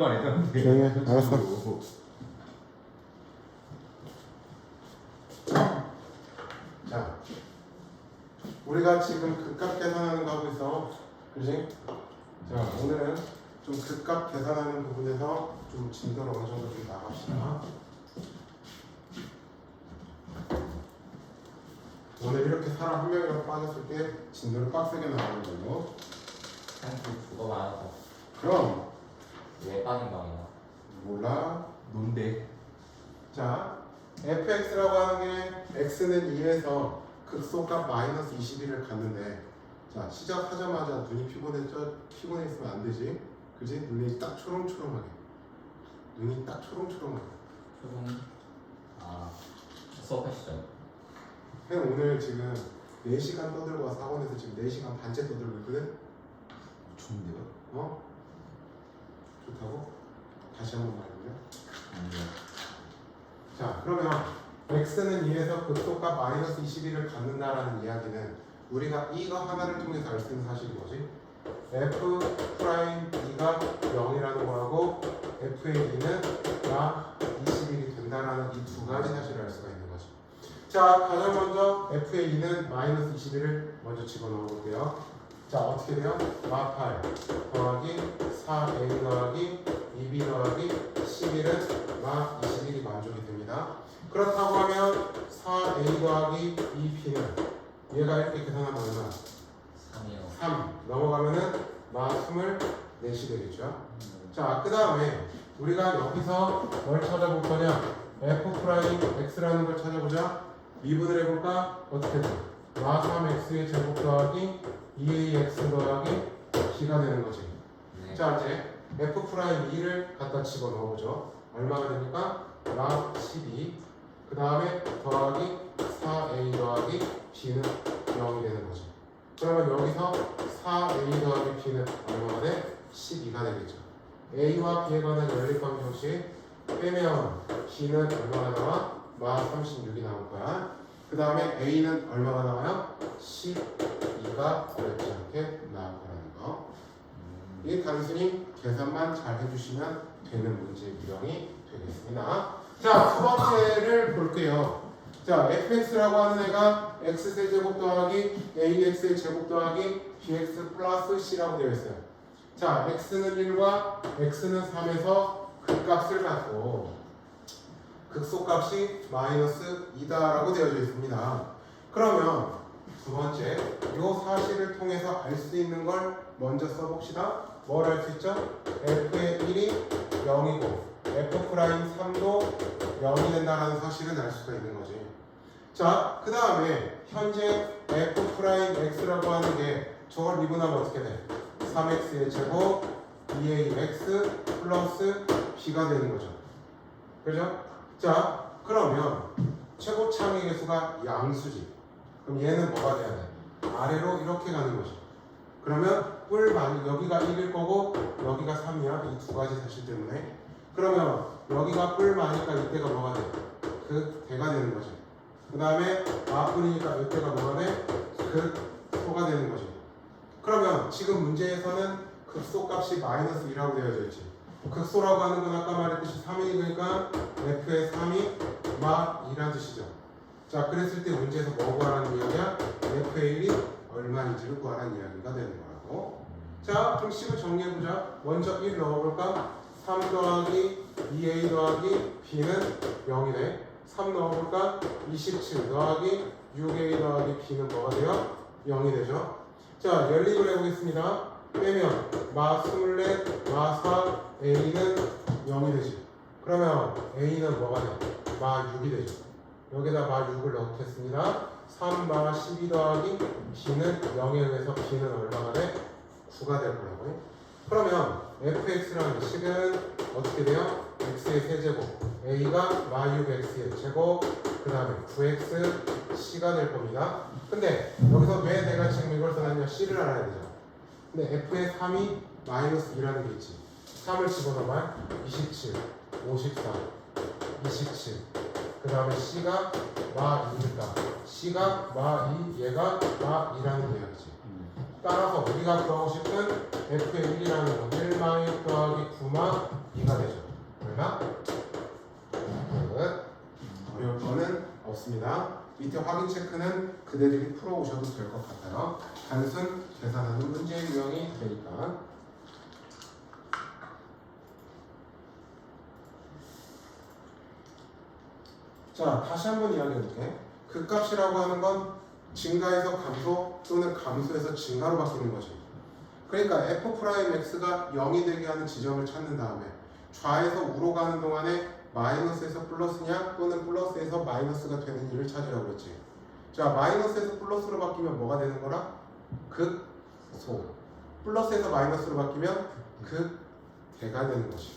조용히 해. 알았어. 자, 우리가 지금 극값 계산하는 거 하고 있어. 그지? 자, 오늘은 좀 극값 계산하는 부분에서 좀 진도를 어느 정도 좀 나갑시다. 오늘 이렇게 사람 한 명이라도 빠졌을 때 진도를 빡세게 나가는 걸로. 한국 국어 많아서 그럼 왜 빠진 방이야? 몰라. 뭔데? 자, fx라고 하는 게 x는 2에서 극소값 마이너스 21을 갔는데, 자, 시작하자마자 눈이 피곤해 있으면 안 되지. 그지? 눈이 딱 초롱초롱하게. 눈이 딱 초롱초롱하게. 표정 수업하시죠? 그냥 오늘 지금 4시간 떠들고 와서 학원에서 지금 4시간 반째 떠들고 있거든? 좋은데요? 어? 좋다고? 다시 한번 말해볼래? 자, 그러면 x는 2에서 극소값 마이너스 21을 갖는다라는 이야기는 우리가 이거 하나를 통해서 알 수 있는 사실이 뭐지? f 프라임 2가 0이라는 거하고 f의 2는 약 21이 된다라는 이 두 가지 사실을 알 수가 있는 거죠. 자, 가장 먼저 f의 2는 마이너스 21을 먼저 집어넣어 볼게요. 자, 어떻게 돼요? 마 8 더하기 4a 더하기 2b 더하기 11은 마 21이 만족이 됩니다. 그렇다고 하면 4a 더하기 2b는 얘가 이렇게 계산하면 얼마? 3이요. 3 넘어가면은 마 24시 되겠죠. 자, 그 다음에 우리가 여기서 뭘 찾아볼 거냐? f 프라임 x라는 걸 찾아보자. 미분을 해볼까? 어떻게 돼? 마 3x의 제곱 더하기 2ax 더하기 b가 되는 거지. 네. 자, 이제 f 프라임 2를 갖다 집어넣어보죠. 얼마가 됩니까? 마 12. 그 다음에 더하기 4a 더하기 b는 0이 되는 거죠. 그러면 여기서 4a 더하기 b는 얼마가 돼? 12가 되겠죠. a와 b에 관한 연립방정 혹시 빼면 b는 얼마가 나와? 마 36이 나올 거야. 그 다음에 a는 얼마가 나와요? 12가 어렵지 않게 나올 거라는 거. 이 단순히 계산만 잘 해주시면 되는 문제 유형이 되겠습니다. 자, 두 번째를 볼게요. 자, fx라고 하는 애가 x세제곱 더하기 ax의 제곱 더하기 bx 플러스 c라고 되어 있어요. 자, x는 1과 x는 3에서 극값을 갖고 극소값이 마이너스 2다라고 되어져 있습니다. 그러면 두 번째, 이 사실을 통해서 알 수 있는 걸 먼저 써봅시다. 뭘 알 수 있죠? f의 1이 0이고 f 프라임 3도 0이 된다는 사실은 알 수가 있는 거지. 자, 그 다음에 현재 f 프라임 x라고 하는 게 저걸 미분하면 어떻게 돼? 3x의 제곱 2ax 플러스 b가 되는 거죠. 그죠? 자, 그러면 최고창의 개수가 양수지. 그럼 얘는 뭐가 돼야 돼? 아래로 이렇게 가는 거죠. 그러면 뿔 많이 여기가 1일 거고 여기가 3이야. 이 두 가지 사실 때문에. 그러면 여기가 뿔 많으니까 이때가 뭐가 돼? 극대가 되는 거죠. 그 다음에 마뿔이니까 이때가 뭐가 돼? 극소가 되는 거죠. 그러면 지금 문제에서는 극소값이 마이너스 2라고 되어져 있지. 극소라고 하는 건 아까 말했듯이 3이니까 f의 3이 마 2라는 뜻이죠. 자, 그랬을 때 문제에서 뭐 구하라는 이야기야? f의 1이 얼마인지를 구하라는 이야기가 되는 거라고. 자, 그럼 식을 정리해보자. 먼저 1 넣어볼까? 3 더하기 2a 더하기 b는 0이네. 3 넣어볼까? 27 더하기 6a 더하기 b는 뭐가 돼요? 0이 되죠. 자, 연립을 해보겠습니다. 빼면 마 24, 마 4, a는 0이 되지. 그러면 a는 뭐가 돼? 마 6이 되죠. 여기다 마 6을 넣겠습니다. 3 마 12 더하기 b는 0에 의해서 b는 얼마가 돼? 9가 될 거라고. 그러면 fx라는 식은 어떻게 돼요? x의 세제곱 a가 마 6x의 제곱 그 다음에 9x c가 될 겁니다. 근데 여기서 왜 내가 지금 이걸 써놨냐? c를 알아야 되죠. 근데 f의 3이 마이너스 2라는 게 있지. 3을 집어넣으면 27, 54, 27. 그 다음에 c가 마 2니까 c가 마 2, 얘가 마 2라는 이야기지. 따라서 우리가 구하고 싶은 f의 1이라는 건 1 더하기 9마 2가 되죠. 얼마? 끝. 어려울 거는 없습니다. 밑에 확인 체크는 그대들이 풀어오셔도 될 것 같아요. 단순 계산하는 문제 유형이 되니까. 자, 다시 한번 이야기해볼게. 극값이라고 하는 건 증가에서 감소 또는 감소에서 증가로 바뀌는 거죠. 그러니까 f'x가 0이 되게 하는 지점을 찾는 다음에 좌에서 우로 가는 동안에 마이너스에서 플러스냐 또는 플러스에서 마이너스가 되는 일을 찾으라고 했지. 자, 마이너스에서 플러스로 바뀌면 뭐가 되는 거라? 극소. 플러스에서 마이너스로 바뀌면 극대가 되는 것이.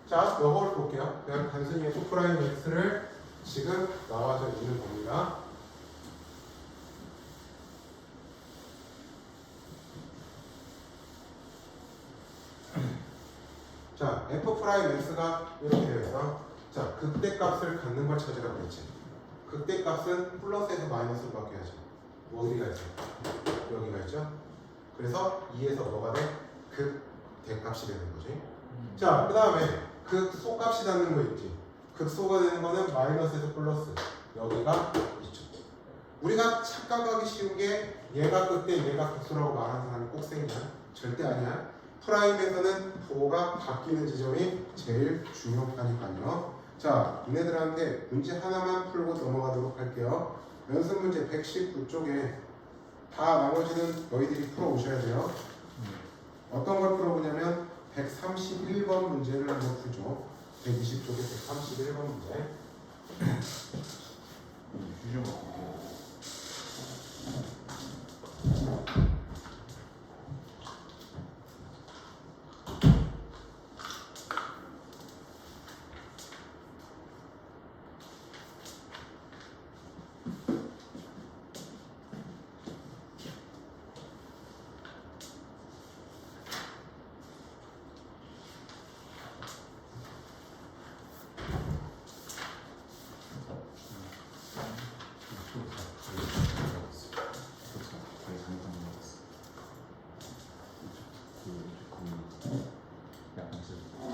자, 이걸 볼게요. 그냥 단순히 f'x를 지금 나와져 있는 겁니다. 자, f'x가 이렇게 되어 있어. 자, 극대값을 갖는 걸 찾으라고 했지. 극대값은 플러스에서 마이너스로 바뀌어야죠. 어디가 있어? 여기가 있죠? 그래서 2에서 뭐가 돼? 극대값이 되는 거지. 자, 그 다음에 극소값이 닿는 거 있지. 극소가 되는 거는 마이너스에서 플러스. 여기가 있죠. 우리가 착각하기 쉬운 게 얘가 극대, 얘가 극소라고 말하는 사람이 꼭 생기냐? 절대 아니야. 프라임에서는 부호가 바뀌는 지점이 제일 중요하니까요. 자, 얘네들한테 문제 하나만 풀고 넘어가도록 할게요. 연습 문제 119쪽에 다 나머지는 너희들이 풀어오셔야 돼요. 어떤 걸 풀어보냐면 131번 문제를 한번 풀죠. 120쪽에 131번 문제.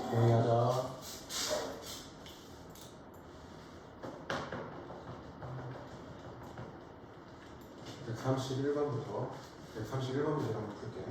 조용히 하자. 131번부터 131번 문제 한번 풀게.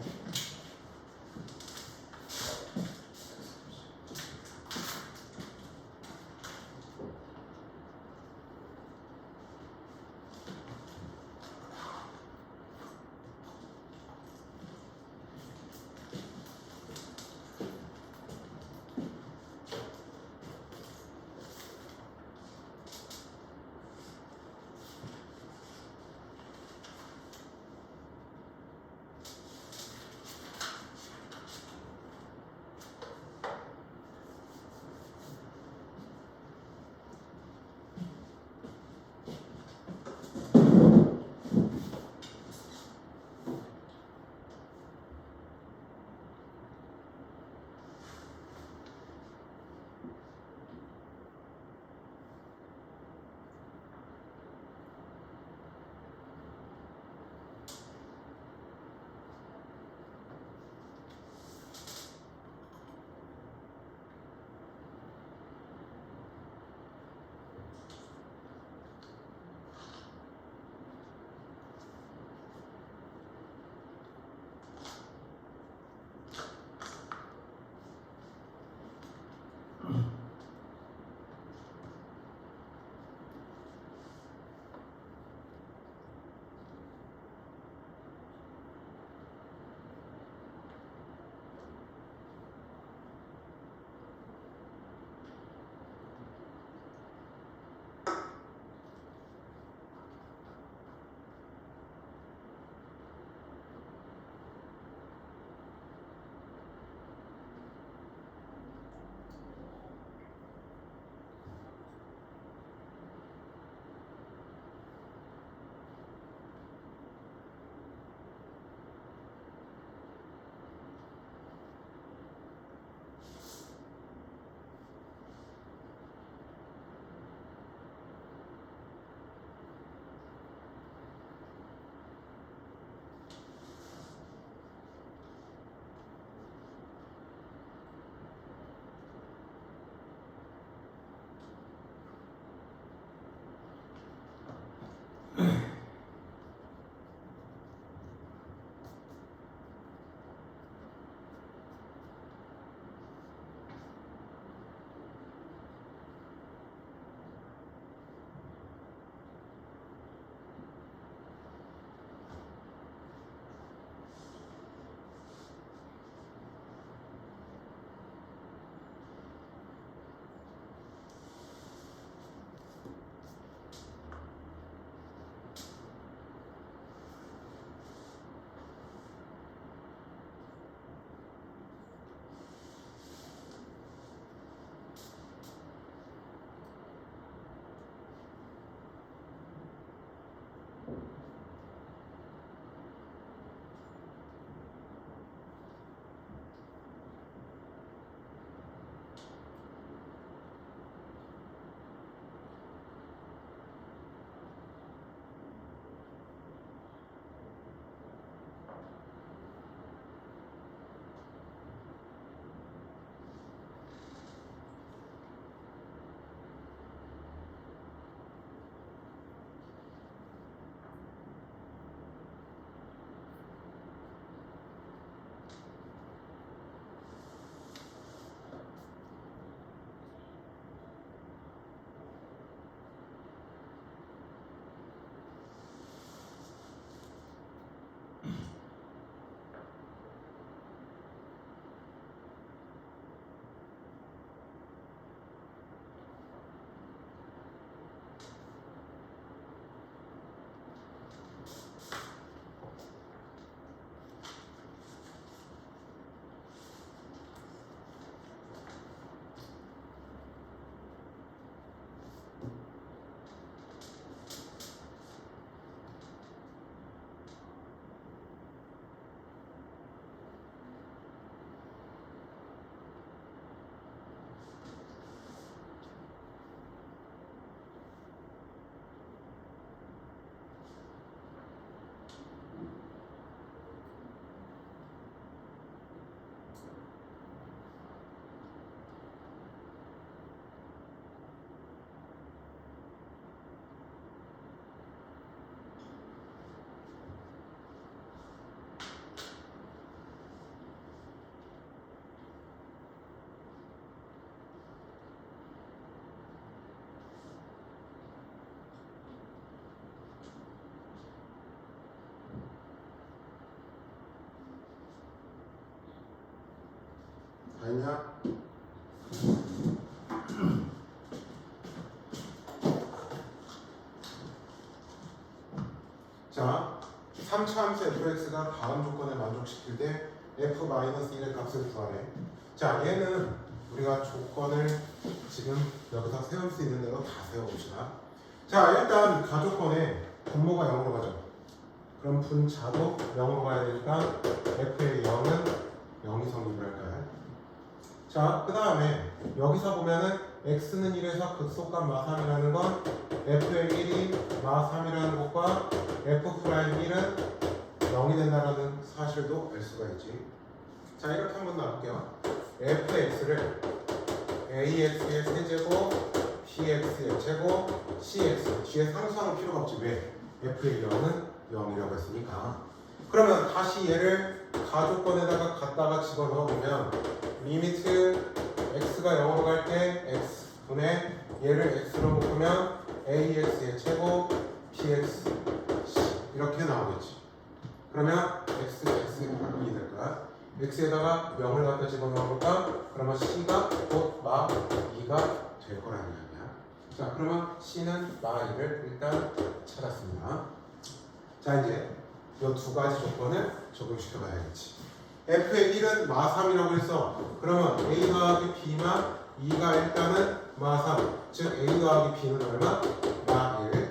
다 했냐? 자, 3차 함수 fx가 다음 조건을 만족시킬 때 f-1의 값을 구하래. 자, 얘는 우리가 조건을 지금 여기서 세울 수 있는 대로 다 세워봅시다. 자, 일단 가조건에 분모가 0으로 가죠. 그럼 분자도 0으로 가야 되니까 f의 0은 0이 성립을 할까요? 자, 그 다음에 여기서 보면은 x는 1에서 극소값 마3이라는 건 f의 1이 마3이라는 것과 f'1은 0이 된다는 사실도 알 수가 있지. 자, 이렇게 한번 나올게요. fx를 ax의 세제곱, bx의 제곱, cx 뒤에 상수하는 필요가 없지. 왜? f의 0은 0이라고 했으니까. 그러면 다시 얘를 가조건에다가 갖다가 집어넣어보면 리미트 x가 0으로 갈 때 x분의 얘를 x로 묶으면 ax의 제곱 bx 이렇게 나오겠지. 그러면 x가 바뀌게 될 거야. x에다가 0을 갖다 집어넣어볼까? 그러면 c가 곧 마 2가 될 거라는 이야기야. 자, 그러면 c는 마 2를 일단 찾았습니다. 자, 이제 이 두 가지 조건을 적용시켜 봐야겠지. f의 1은 마3이라고 했어. 그러면 a 더하기 b만 2가 일단은 마3, 즉 a 더하기 b는 얼마? 마1.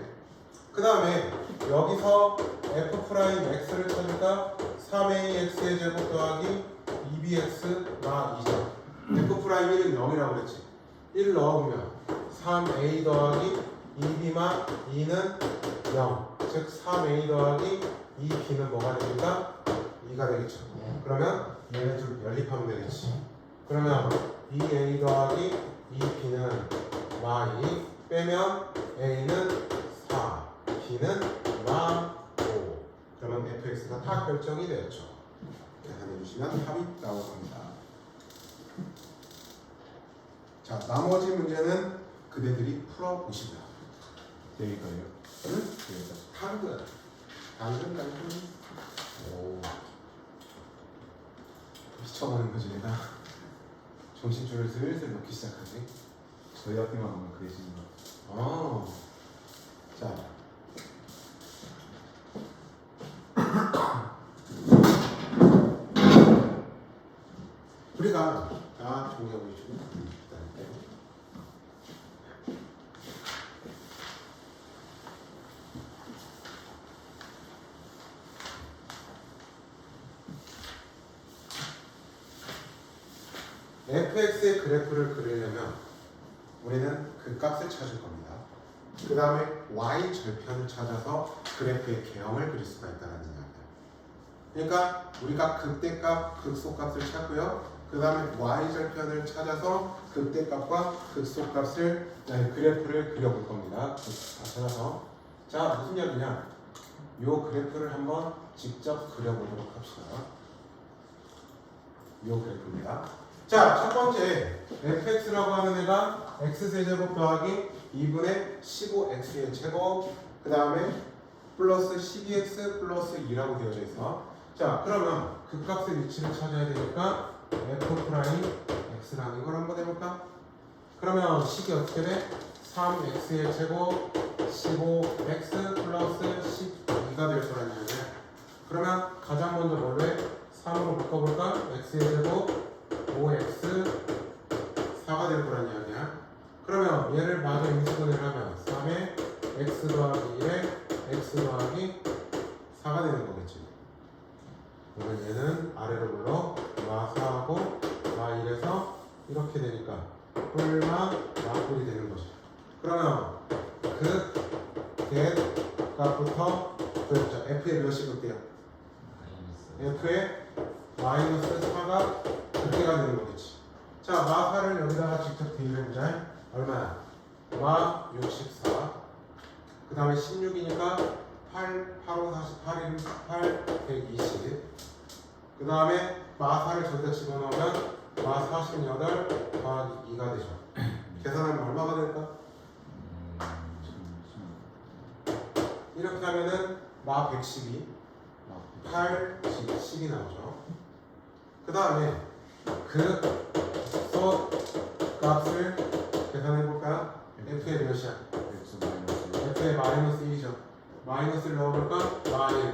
그 다음에 여기서 f'x를 찾으니까 3ax의 제곱 더하기 2bx 마2죠. f'1은 0이라고 그랬지. 1 넣어보면 3a 더하기 2b만 2는 0, 즉 3a 더하기 2b는 뭐가 됩니까? 2가 되겠죠. 그러면 얘네 좀 연립하면 되겠지. 그러면 2a 더하기 2b는 마2 빼면 a는 4, b는 결정이 되었죠. 계산해 주시면 답이 나올 겁니다. 자, 나머지 문제는 그대들이 풀어보시고요. 여기가요? 응? 여기가. 당근. 오. 미쳐버린 거지 내가. 정신줄을 슬슬 놓기 시작하지. 저희 학교만 오면 그러시는 거. 자. 우리가 종이하고 있죠. fx의 그래프를 그리려면 우리는 그 값을 찾을 겁니다. 그 다음에 y 절편을 찾아서 그래프의 개형을 그릴 수가 있다는 이야기예요. 그러니까 우리가 극대값, 극소값을 찾고요. 그 다음에 y 절편을 찾아서 극대값과 극소값을 그래프를 그려볼 겁니다. 찾아서 자, 무슨 이야기냐? 요 그래프를 한번 직접 그려보도록 합시다. 요 그래프입니다. 자, 첫 번째 fx라고 하는 애가 x세제곱 더하기 2분의 15x의 제곱, 그 다음에 플러스 12x 플러스 2라고 되어져 있어. 자, 그러면 그 값의 위치를 찾아야 되니까 f 프라임 x라는 걸 한번 해볼까? 그러면 식이 어떻게 돼? 3x의 제곱 15x 플러스 12가 될 거란 얘기야. 그러면 가장 먼저 뭘로 해? 3으로 묶어볼까? x의 제곱 5x 4가 될 거란 이야기야. 그러면 얘를 마저 인수분해를 하면 3에 x 더하기 1에 x 더하기 4가 되는 거겠지. 그러면 얘는 아래로 불러 마4하고 마1에서 이렇게 되니까 뿔마 마뿔이 되는 거죠. 그러면 그 값부터 그렇죠. f의 몇이 극대요? f의 마이너스 4가 극대가 되는 거겠지. 자, 마4를 여기다가 직접 대입해보자. 얼마야? 마 64. 그 다음에 16이니까 8, 8, 5, 48, 8, 120. 그 다음에 마4를 저기다 집어넣으면 마 48 더하기 2가 되죠. 계산하면 얼마가 될까? 이렇게 하면은 마 112, 8, 10이 나오죠. 그 다음에 그 소 값을 계산해 볼까요? f의 몇이야? f의 마이너스 1이죠. 마이너스를 넣어볼까? 마 1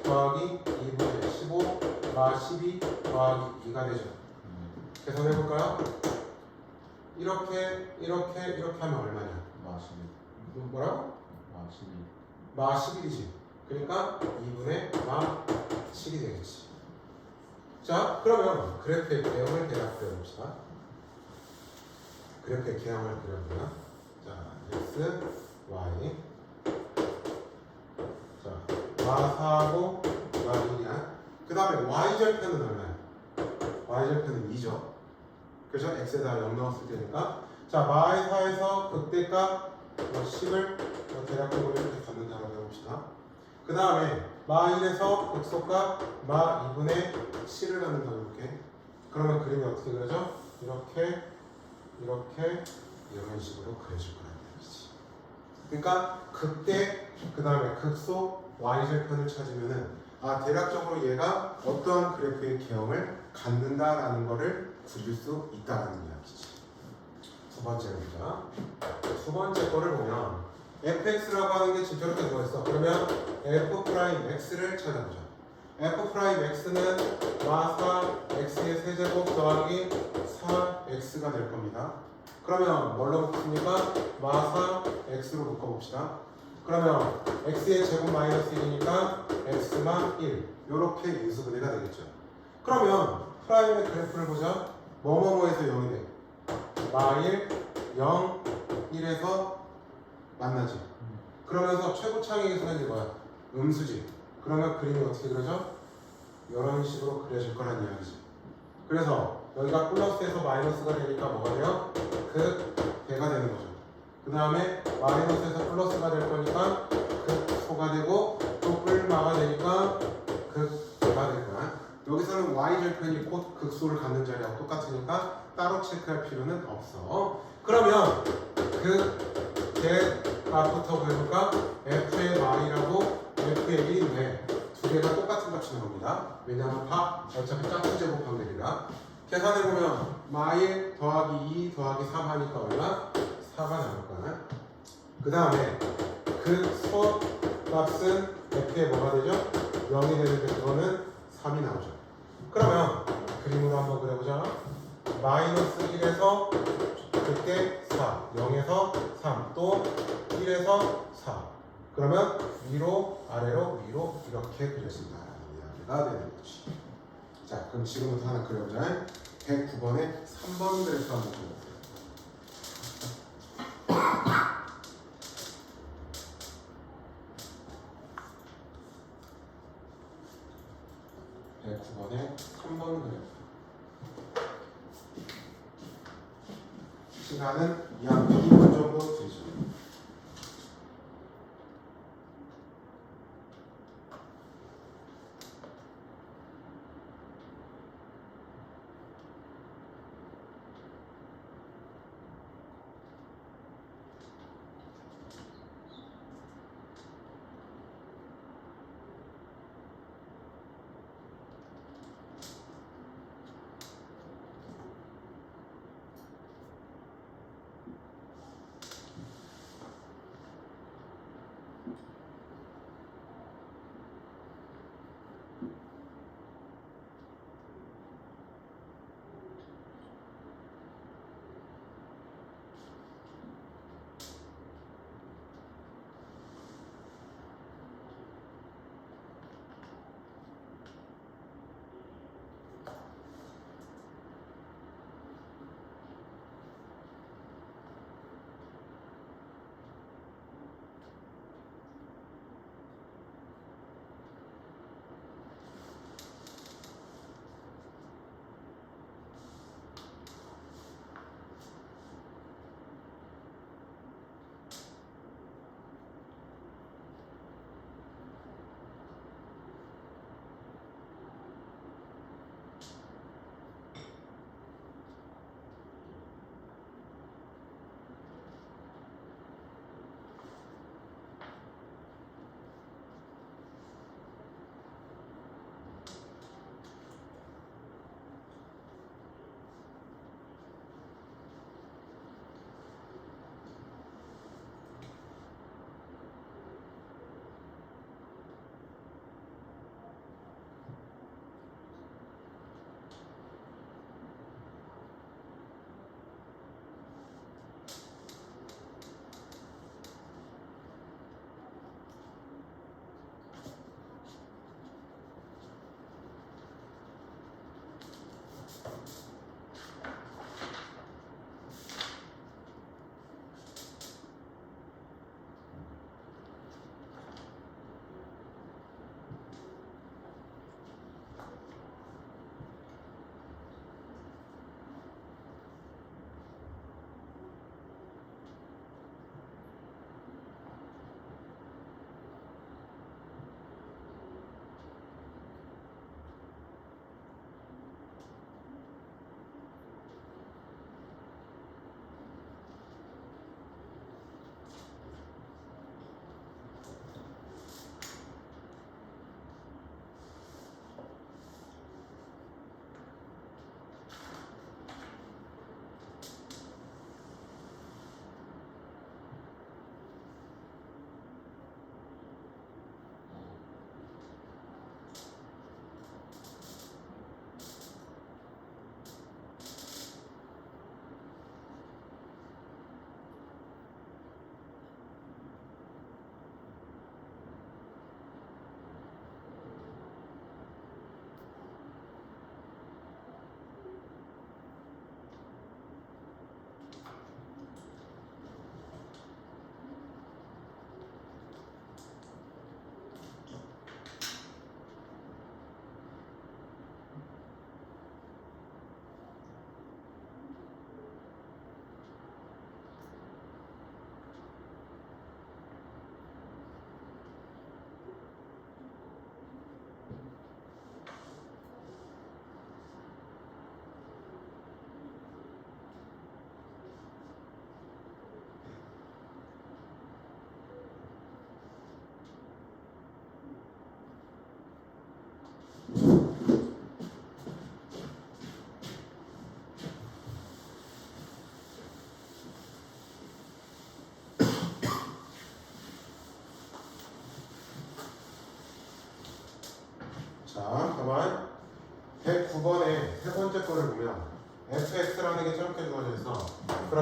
더하기 2분의 15, 마 12 더하기 2가 되죠. 계산해 볼까요? 이렇게 하면 얼마냐? 마 12. 뭐라고? 마 12. 마 11이지. 그러니까 2분의 마 7이 되겠지. 자, 그러면 그래프의 개형을 대략 그려봅시다. 그래프의 개형을 그려보면 자, x, y. 자, 마4하고 마1이야. 그 다음에 y절편은 얼마야? y절편은 2죠. 그래서 x에다 0 넣었을 테니까 자, 마4에서 극대값 10을 대략적으로 이렇게 갖는다고 해봅시다. 그 다음에 마1에서 극소값 마2분의 7을 갖는다고 이렇게. 그러면 그림이 어떻게 그려져? 이렇게 이런 식으로 그려질 거라는 얘기지. 그러니까 극대 그 다음에 극소 y절편을 찾으면은 대략적으로 얘가 어떠한 그래프의 개형을 갖는다라는 거를 그릴 수 있다는 이야기지. 두 번째 문자. 두 번째 거를 보면 fx라고 하는 게 지금 저렇게 되어있어. 그러면 f'x를 찾아보자. f'x는 마4 x의 세제곱 더하기 4x가 될 겁니다. 그러면 뭘로 묶습니까? 마4 x로 묶어봅시다. 그러면 x의 제곱 마이너스 1이니까 x만 1 요렇게 인수분해가 되겠죠. 그러면 프라임의 그래프를 보자. 뭐뭐뭐에서 0이 돼. 마1 0 1에서 만나지. 그러면서 최고창의 수는 뭐야? 음수지. 그러면 그림이 어떻게 그려져? 이런 식으로 그려질 거란 이야기지. 그래서 여기가 플러스에서 마이너스가 되니까 뭐가 돼요? 대가 되는 거죠. 그 다음에 마이너스에서 플러스가 될 거니까 소가 되고 또 뿔마가 되니까 여기서는 y절편이 곧 극소를 갖는 자리하고 똑같으니까 따로 체크할 필요는 없어. 그러면 그 대값부터 보여볼까? f의 y라고 f의 1인데 두 개가 똑같은 값이 나옵니다. 왜냐하면 다 어차피 짝수 제곱함들이라. 계산해보면 마일 더하기 2 더하기 3 하니까 얼마? 4가 나올 거야. 그 다음에 그 수값은 f의 뭐가 되죠? 0이 되는데 그거는 3이 나오죠. 그러면 그림으로 한번 그려보자. 마이너스 1에서 그때 4, 0에서 3, 또 1에서 4. 그러면 위로, 아래로, 위로 이렇게 그려진다. 이야기가 되는 거지. 자, 그럼 지금부터 하나 그려보자. 109번에 3번 그래프 한번 그려보세요. 109번에 3번 그래프. 시간은 약 2분 정도 되죠.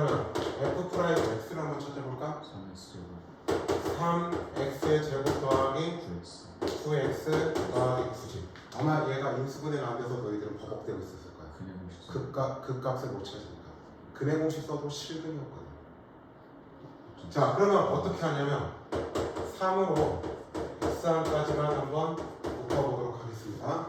그러면 f 프라임 x를 한번 찾아볼까? 3x 3x의 제곱 더하기 9x 9x 더하기 9지. 아마 얘가 인수분해가 안 돼서 너희들은 버벅대고 있었을 거야. 그냥 공식 그 값을 못 찾으니까. 근해 공식 써도 실근이었거든. 자, 그러면 어떻게 하냐면 3으로 x1까지만 한번 묶어보도록 하겠습니다.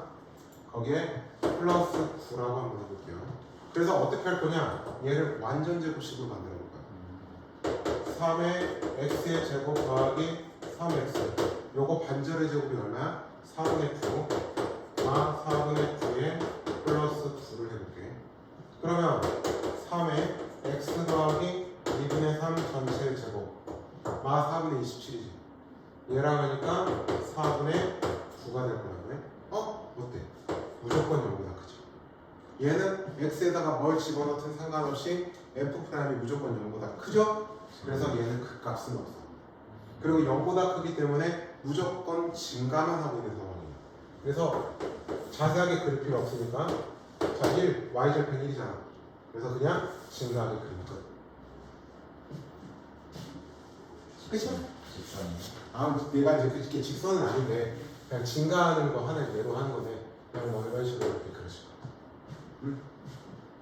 거기에 플러스 9라고 한번 해볼게요. 그래서 어떻게 할 거냐? 얘를 완전 제곱식으로 만들어 볼 거야. 3의 x의 제곱 더하기 3x. 요거 반절의 제곱이 얼마야? 4분의 9. 4분의 9에 플러스 9를 해볼게. 그러면 3의 x 더하기 2분의 3 전체의 제곱. 4분의 27이지. 얘랑 하니까 4분의 9가 될 거라고 해. 어때? 무조건 0보다 크죠. 얘는 x에다가 뭘 집어넣든 상관없이 f'이 무조건 0보다 크죠? 그래서 얘는 그 값은 없어. 그리고 0보다 크기 때문에 무조건 증가만 하고 있는 상황이에요. 그래서 자세하게 그릴 필요 없으니까 자, 1, y절편 1이잖아. 그래서 그냥 증가하게 그리는 거예요. 끝이야? 얘가 이제 그렇게 직선은 아닌데 그냥 증가하는 거 하나의 예로 하는 건데 그냥 뭐 이런 식으로 이렇게 그려줄 거야. 응?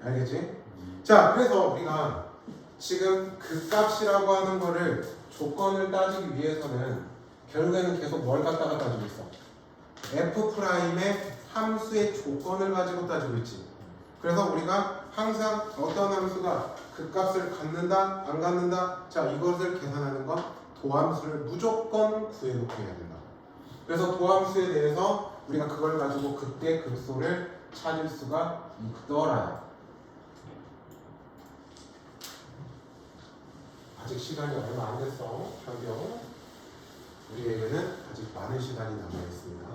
알겠지? 자, 그래서 우리가 지금 그 값이라고 하는 거를 조건을 따지기 위해서는 결국에는 계속 뭘 갖다가 따지고 있어? f'의 함수의 조건을 가지고 따지고 있지. 그래서 우리가 항상 어떤 함수가 그 값을 갖는다, 안 갖는다, 자, 이것을 계산하는 건 도함수를 무조건 구해놓고 해야 된다. 그래서 도함수에 대해서 우리가 그걸 가지고 그때 급소를 찾을 수가 있더라. 아직 시간이 얼마 안 됐어. 현병. 우리에게는 아직 많은 시간이 남아있습니다.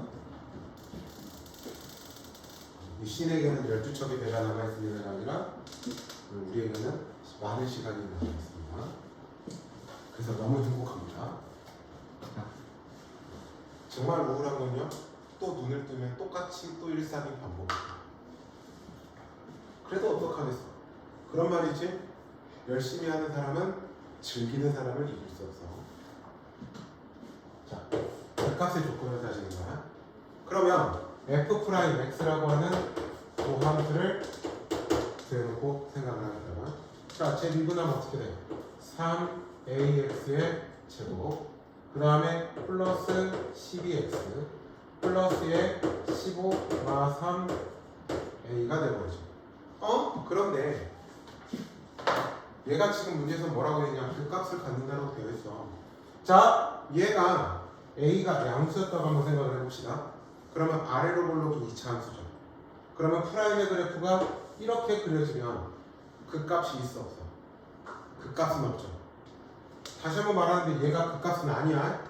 이 신에게는 12척의 배가 남아있는 게 아니라 우리에게는 많은 시간이 남아있습니다. 그래서 너무 행복합니다. 정말 우울한 건요, 또 눈을 뜨면 똑같이 또 일상이 반복돼요. 그래도 어떡하겠어? 그런 말이지, 열심히 하는 사람은 즐기는 사람을 이길 수 없어. 자, 그 값의 조건을 따지는 거야. 그러면 f'x라고 하는 도함수를 대놓고 생각을 하겠다고요. 자, 제 미분하면 어떻게 돼요? 3ax의 제곱, 그 다음에 플러스 12x 플러스에 15 3a가 되버리죠. 그런데 얘가 지금 문제에서 뭐라고 했냐? 그 값을 갖는다고 되어 있어. 자, 얘가 a가 양수였다고 한번 생각을 해봅시다. 그러면 아래로 볼록이 2차 함수죠. 그러면 프라임의 그래프가 이렇게 그려지면 그 값이 있어 없어? 그 값은 없죠. 다시 한번 말하는데 얘가 그 값은 아니야.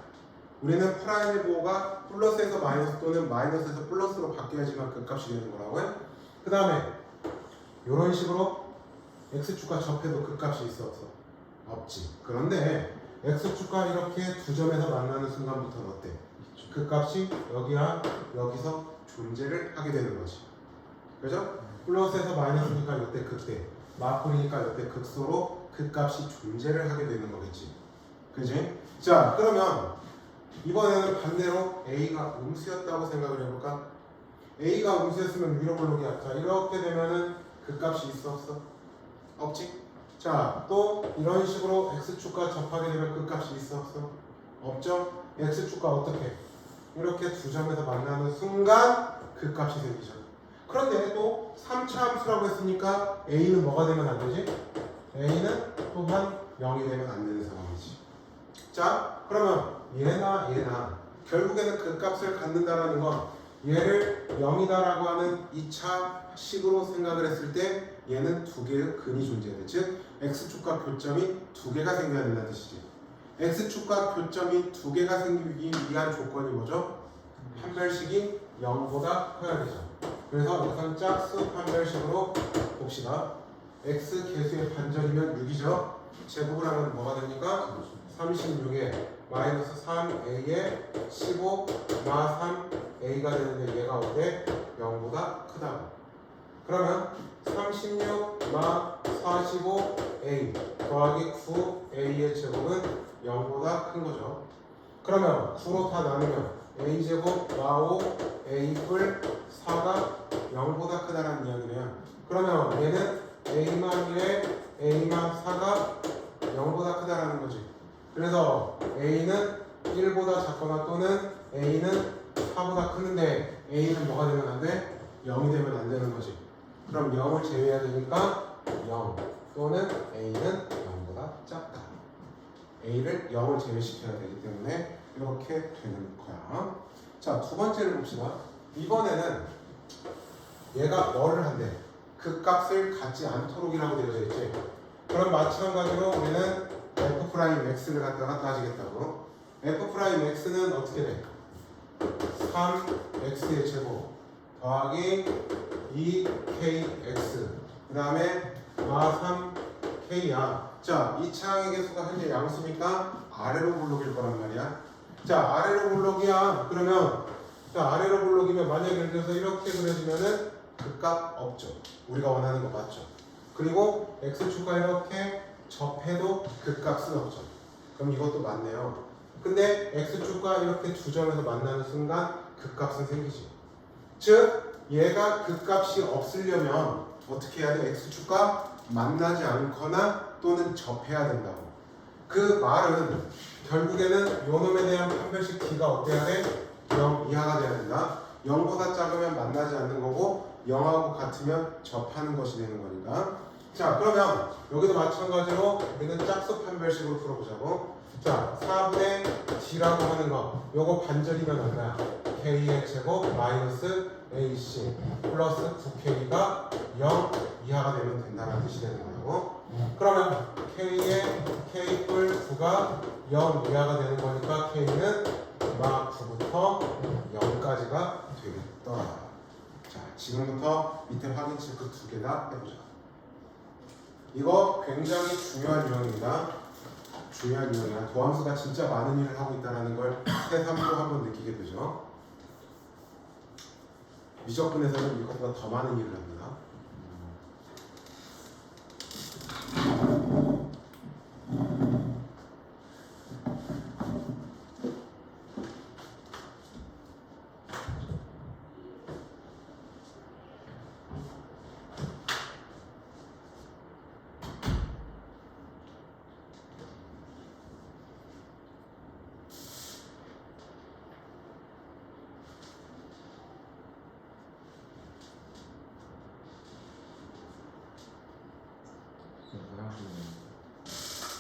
우리는 프라임의 부호가 플러스에서 마이너스 또는 마이너스에서 플러스로 바뀌어야지만 그 값이 되는 거라고요. 그 다음에 이런 식으로 x축과 접해도 그 값이 있어 없어? 없지. 그런데 x축과 이렇게 두 점에서 만나는 순간부터는 어때? 그 값이 여기와 여기서 존재를 하게 되는 거지. 그죠? 플러스에서 마이너스니까 이때 그때, 마플이니까 이때 극소로 그 값이 존재를 하게 되는 거겠지. 그지? 자, 그러면 이번에는 반대로 a가 음수였다고 생각을 해볼까? a가 음수였으면 위로 볼록이야. 자, 이렇게 되면은 그 값이 있어 없어? 없지? 자, 또 이런 식으로 x축과 접하게 되면 그 값이 있어 없어? 없죠? x축과 어떻게? 이렇게 두 점에서 만나는 순간 그 값이 생기죠. 그런데 또 3차 함수라고 했으니까 a는 뭐가 되면 안 되지? a는 또한 0이 되면 안 되는 상황이지. 자, 그러면 얘나 결국에는 그 값을 갖는다라는 건 얘를 0이다라고 하는 2차 식으로 생각을 했을 때 얘는 두 개의 근이 존재해야 돼. 즉 x축과 교점이 두 개가 생겨야 된다는 뜻이지. x축과 교점이 두 개가 생기기 위한 조건이 뭐죠? 판별식이 0보다 커야 되죠. 그래서 우선 짝수 판별식으로 봅시다. x 개수의 반절이면 6이죠. 제곱을 하면 뭐가 됩니까? 36에 마이너스 3a에 15 마 3a가 되는데 얘가 어때? 0보다 크다고. 그러면 36 마 45a 더하기 9a의 제곱은 0보다 큰 거죠. 그러면 9로 다 나누면 a제곱 마 5 a 뿔 4가 0보다 크다는 이야기네요. 그러면 얘는 a만 1에 a만 4가 0보다 크다라는 거지. 그래서 a는 1보다 작거나 또는 a는 4보다 크는데 a는 뭐가 되면 안 돼? 0이 되면 안 되는 거지. 그럼 0을 제외해야 되니까 0 또는 a는 0보다 작다. a를 0을 제외시켜야 되기 때문에 이렇게 되는 거야. 자, 두 번째를 봅시다. 이번에는 얘가 뭐를 한대? 그 값을 갖지 않도록이라고 되어져 있지. 그럼 마찬가지로 우리는 f'x를 갖다가 따지겠다고. f'x는 어떻게 돼? 3x의 제곱 더하기 2kx 그 다음에 마 3k야. 자, 이 차항의 개수가 현재 양수니까 아래로 블록일 거란 말이야. 자, 아래로 블록이야. 그러면 자, 아래로 블록이면 만약에 예를 들어서 이렇게 그려지면은 그 값 없죠. 우리가 원하는 거 맞죠. 그리고 x축과 이렇게 접해도 그 값은 없죠. 그럼 이것도 맞네요. 근데 x축과 이렇게 두 점에서 만나는 순간 그 값은 생기지. 즉 얘가 그 값이 없으려면 어떻게 해야 돼? x축과 만나지 않거나 또는 접해야 된다고. 그 말은 결국에는 요놈에 대한 판별식 t가 어때야 돼? 0 이하가 돼야 된다. 0보다 작으면 만나지 않는 거고 0하고 같으면 접하는 것이 되는 거니까. 자, 그러면 여기도 마찬가지로 우리는 짝수 판별식으로 풀어보자고. 자, 4분의 t라고 하는 거 요거 반절이면 얼마야? k의 제곱 마이너스 ac 플러스 9k가 0 이하가 되면 된다는 뜻이 되는 거고. 그러면 k의 k뿔 9가 0 이하가 되는 거니까 k는 마 9부터 0까지가 되겠더라. 자, 지금부터 밑에 확인 체크 두 개 다 해보자. 이거 굉장히 중요한 유형입니다. 중요한 유형이야. 도함수가 진짜 많은 일을 하고 있다는 걸 새삼으로 한번 느끼게 되죠. 미적분에서는 이것보다 더 많은 일을 합니다.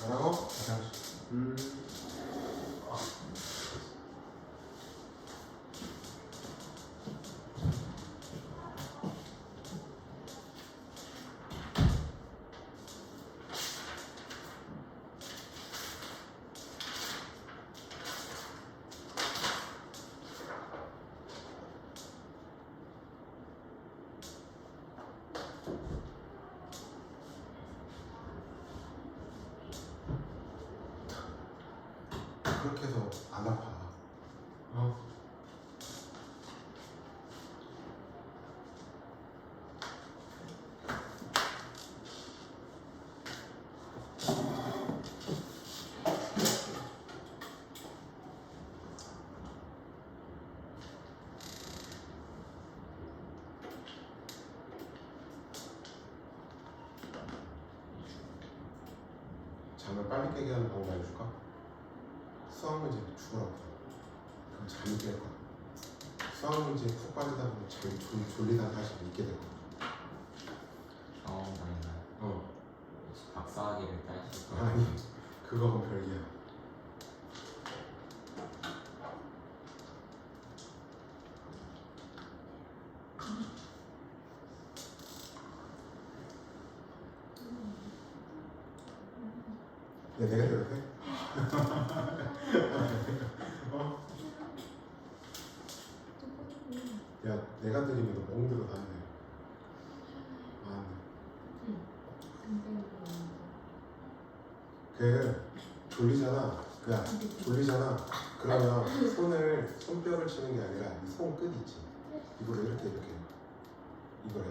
뭐라고? 그렇게 해서 안 아파. 잠을 빨리 깨게 하는 방법 알려줄까? 수학 문제 죽으라고. 그럼 잠이 깰 거야. 수학 문제에 푹 빠지다 보면 잠이 졸리다는 사실을 잊게 될 거야. 당연히 박사학위를 따실 거예요. 아니, 그거는 별개야. 내가 때려도 돼? 야, 내가 때리면 너 멍들어 다니네. 그 졸리잖아. 그야 졸리잖아. 그러면 손뼈를 치는 게 아니라 이 손 끝 있지. 이걸 이렇게 이걸 해.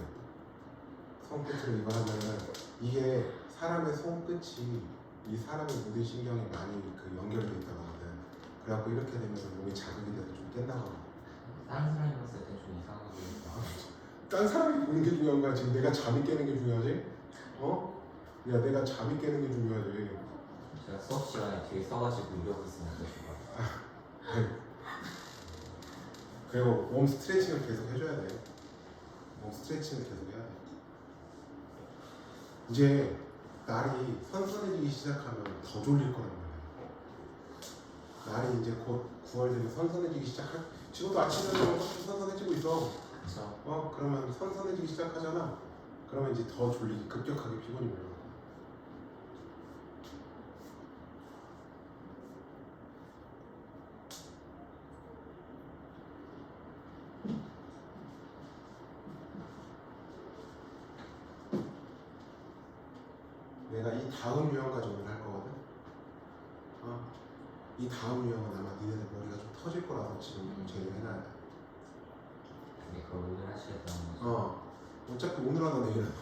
손끝으로 이거 하면은 이게 사람의 손끝이 이 사람의 모든 신경이 많이 그 연결돼 있다고 하거든. 그래갖고 이렇게 되면 몸이 자극이 돼서 좀 깬다고 하거든. 다른 사람이 봤을 때 좀 이상하게 보인다. 딴 사람이 보는 게 중요한 거야. 지금 내가 잠이 깨는 게 중요하지? 어? 야, 내가 잠이 깨는 게 중요하지. 제가 수업 시간에 뒤에 써가지고 이러고 있으면 안 되실 것 같아요. 그리고 몸 스트레칭을 계속 해줘야 돼. 몸 스트레칭을 계속 해야 돼. 이제 날이 선선해지기 시작하면 더 졸릴 거란 말이야. 날이 이제 곧 9월 되면 선선해지기 시작할. 지금도 아침에는 선선해지고 있어. 그렇죠. 그러면 선선해지기 시작하잖아. 그러면 이제 더 졸리기 급격하게 피곤이 몰려. 내가 이 다음 유형까지 오늘 할 거거든. 이 다음 유형은 아마 니네들 머리가 좀 터질 거라서 지금 제외해놔야 돼. 근데 그걸 오늘 하시겠다는 거죠? 어차피 오늘 하나 내일 하나.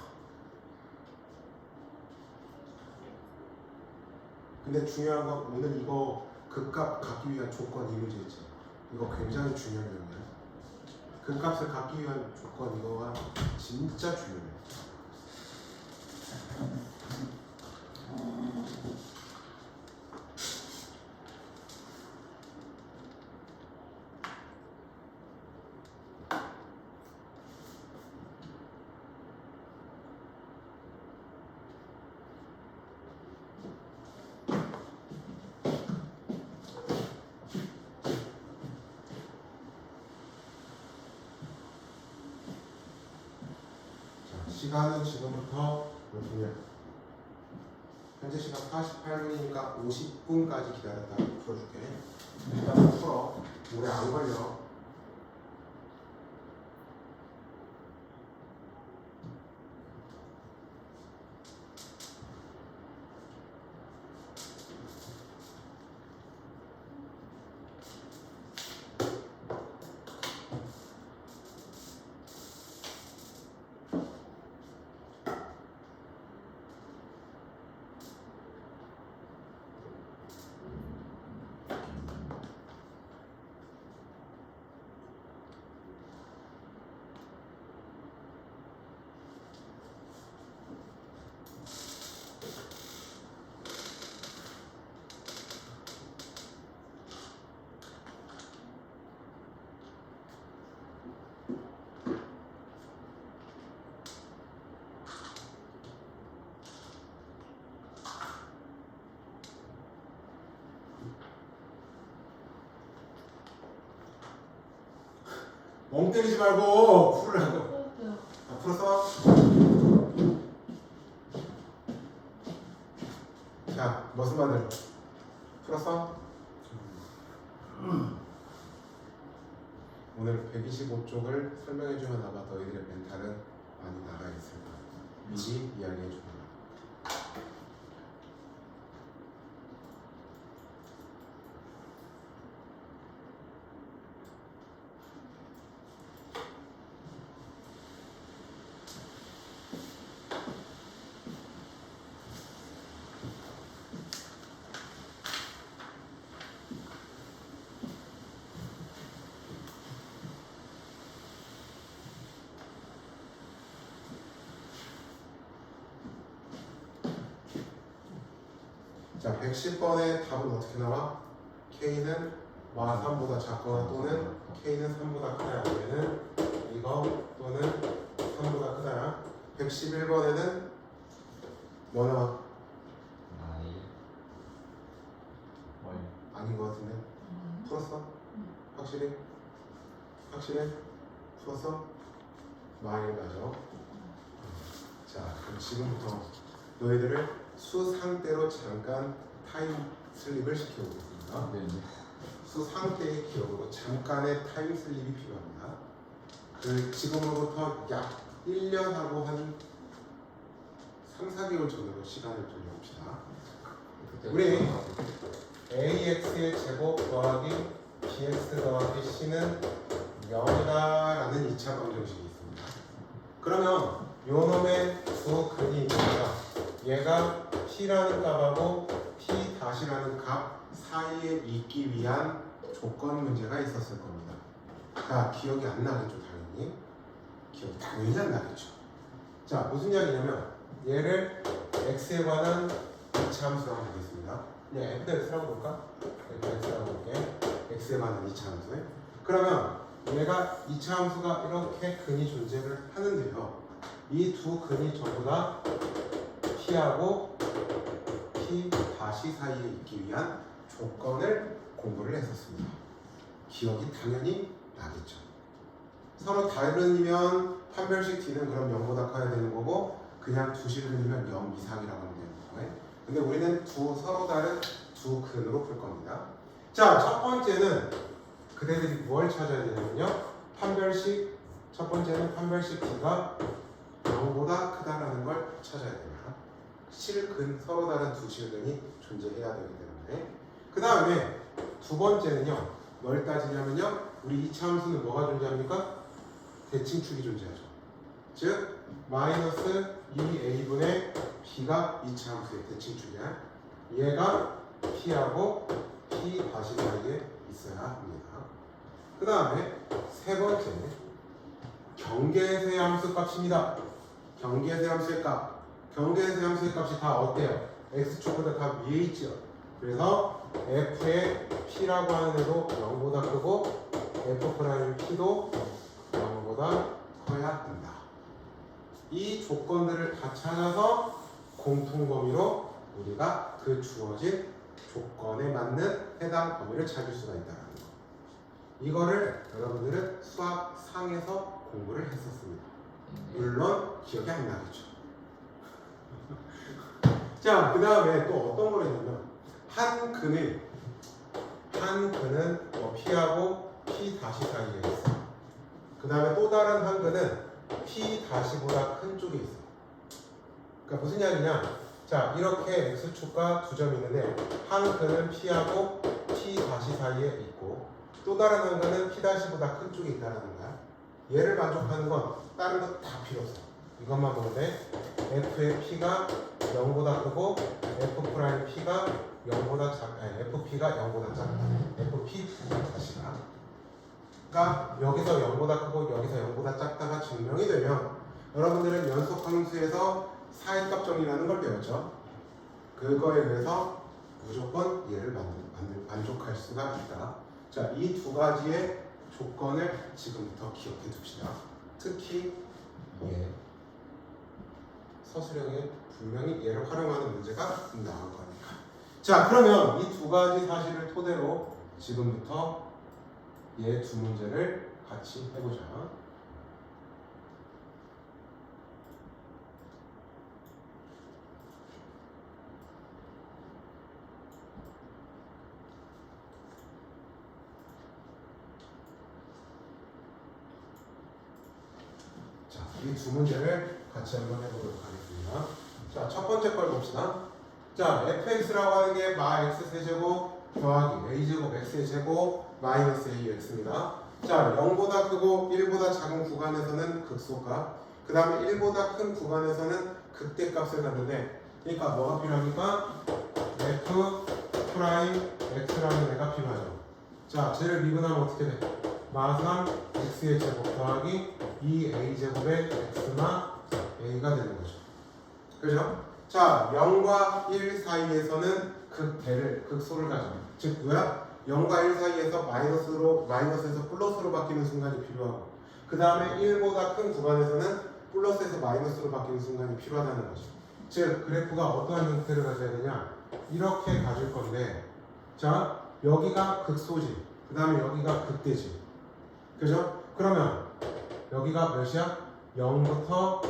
근데 중요한 건 오늘 이거 극값 갖기 위한 조건 이 문제 있지. 이거 굉장히 중요한 유형이야. 극값을 갖기 위한 조건 이거가 진짜 중요해. 시간은 지금부터 몇 분이야? 현재 시간 48분이니까 50분까지 기다렸다가 풀어줄게. 일단 풀어. 오래 안 걸려. 멍 때리지 말고 풀으라고. 풀었어? 자, 무슨 말대로? 풀었어? 오늘 125쪽을 설명해주면 아마 너희들의 멘탈은 많이 나가 있을 거야. 미리 이야기해주는 거야. 자, 110번의 답은 어떻게 나와? K는 마 3보다 작거나 또는 K는 3보다 크다. 얘는 이거 또는 3보다 크다. 111번에는 뭐 나와? 아닌 것 같은데? 풀었어? 확실히? 확실해? 풀었어? 많이 맞아. 자, 그럼 지금부터 너희들을 수상대로 잠깐 타임 슬립을 시켜보겠습니다. 네. 수상대의 기억으로 잠깐의 타임 슬립이 필요합니다. 그 지금으로부터 약 1년하고 한 3, 4개월 전으로 시간을 돌려봅시다. 우리 AX의 제곱 더하기 BX 더하기 C는 0이다 라는 2차 방정식이 있습니다. 그러면 요놈의 두 근이 있습니다. 얘가 P라는 값하고 P 다시라는 값 사이에 있기 위한 조건 문제가 있었을 겁니다. 자, 기억이 안 나겠죠, 당연히. 기억이 당연히 안 나겠죠. 자, 무슨 이야기냐면 얘를 x에 관한 이차함수라고 보겠습니다. 그냥 fx라고 볼까? fx라고 볼게. x에 관한 이차함수에. 그러면 얘가 이차함수가 이렇게 근이 존재를 하는데요. 이 두 근이 전부 다 p하고 p 다시 사이에 있기 위한 조건을 공부를 했었습니다. 기억이 당연히 나겠죠. 서로 다른이면 판별식 d는 그럼 0보다 커야 되는 거고 그냥 두 실근이면 0 이상이라고 하면 되는 거예요. 근데 우리는 서로 다른 두 근으로 풀 겁니다. 자, 첫 번째는 그대들이 뭘 찾아야 되냐면요. 판별식 첫 번째는 판별식 d가 0보다 크다라는 걸 찾아야 됩니다. 실근, 서로 다른 두 실근이 존재해야 되기 때문에. 그 다음에 두 번째는요. 뭘 따지냐면요. 우리 이차함수는 뭐가 존재합니까? 대칭축이 존재하죠. 즉 마이너스 2a분의 b가 이차함수의 대칭축이야. 얘가 p하고 p 다시 사이에 있어야 합니다. 그 다음에 세 번째 경계세 함수 값입니다. 경계세 함수의 값. 경계세 함수의 값이 다 어때요? x축보다 다 위에 있죠. 그래서 f의 p라고 하는 애도 0보다 크고 f' p도 0보다 커야 한다. 이 조건들을 다 찾아서 공통범위로 우리가 그 주어진 조건에 맞는 해당 범위를 찾을 수가 있다는 거. 이거를 여러분들은 수학상에서 공부를 했었습니다. 물론 기억이 안 나겠죠. 자, 그 다음에 또 어떤 걸 했냐면 한 근은 P하고 P 다시 사이에 있어. 그 다음에 또 다른 한 근은 P 다시보다 큰 쪽에 있어. 그러니까 무슨 이야기냐? 자, 이렇게 x축과 두 점이 있는데 한 근은 P하고 P 다시 사이에 있고 또 다른 한 근은 P 다시보다 큰 쪽에 있다는 거야. 얘를 만족하는 건 다른 거 다 필요 없어. 이것만 보면 돼. f의 p가 0보다 크고 f'p가 0보다 작다. fp가 0보다 작다. fp 다시가. 그러니까 여기서 0보다 크고 여기서 0보다 작다가 증명이 되면 여러분들은 연속함수에서 사이값 정리라는 걸 배웠죠. 그거에 의해서 무조건 얘를 만족할 수가 있다. 자, 이 두 가지의 조건을 지금부터 기억해 둡시다. 특히 예, 서술형에 분명히 얘를 활용하는 문제가 나올 거니까. 자, 그러면 이 두 가지 사실을 토대로 지금부터 얘 두 문제를 같이 해보자. 이 두 문제를 같이 한번 해보도록 하겠습니다. 자, 첫 번째 걸 봅시다. 자, fx라고 하는 게 마 x 세제곱 더하기 a제곱 x의 제곱 마이너스 ax입니다. 자, 0보다 크고 1보다 작은 구간에서는 극소값, 그 다음에 1보다 큰 구간에서는 극대값을 갖는데, 그러니까 뭐가 필요합니까? f 프라임 x라는 애가 필요하죠. 자, 쟤를 미분하면 어떻게 돼? 마3 x의 제곱 더하기 2a제곱의 x마 a가 되는 거죠. 그죠? 자, 0과 1 사이에서는 극소를 가져. 즉 뭐야? 0과 1 사이에서 마이너스에서 플러스로 바뀌는 순간이 필요하고, 그 다음에 1보다 큰 구간에서는 플러스에서 마이너스로 바뀌는 순간이 필요하다는 거죠. 즉 그래프가 어떠한 형태를 가져야 되냐? 이렇게 가질 건데, 자, 여기가 극소지, 그 다음에 여기가 극대지. 그죠? 그러면 여기가 몇이야? 0부터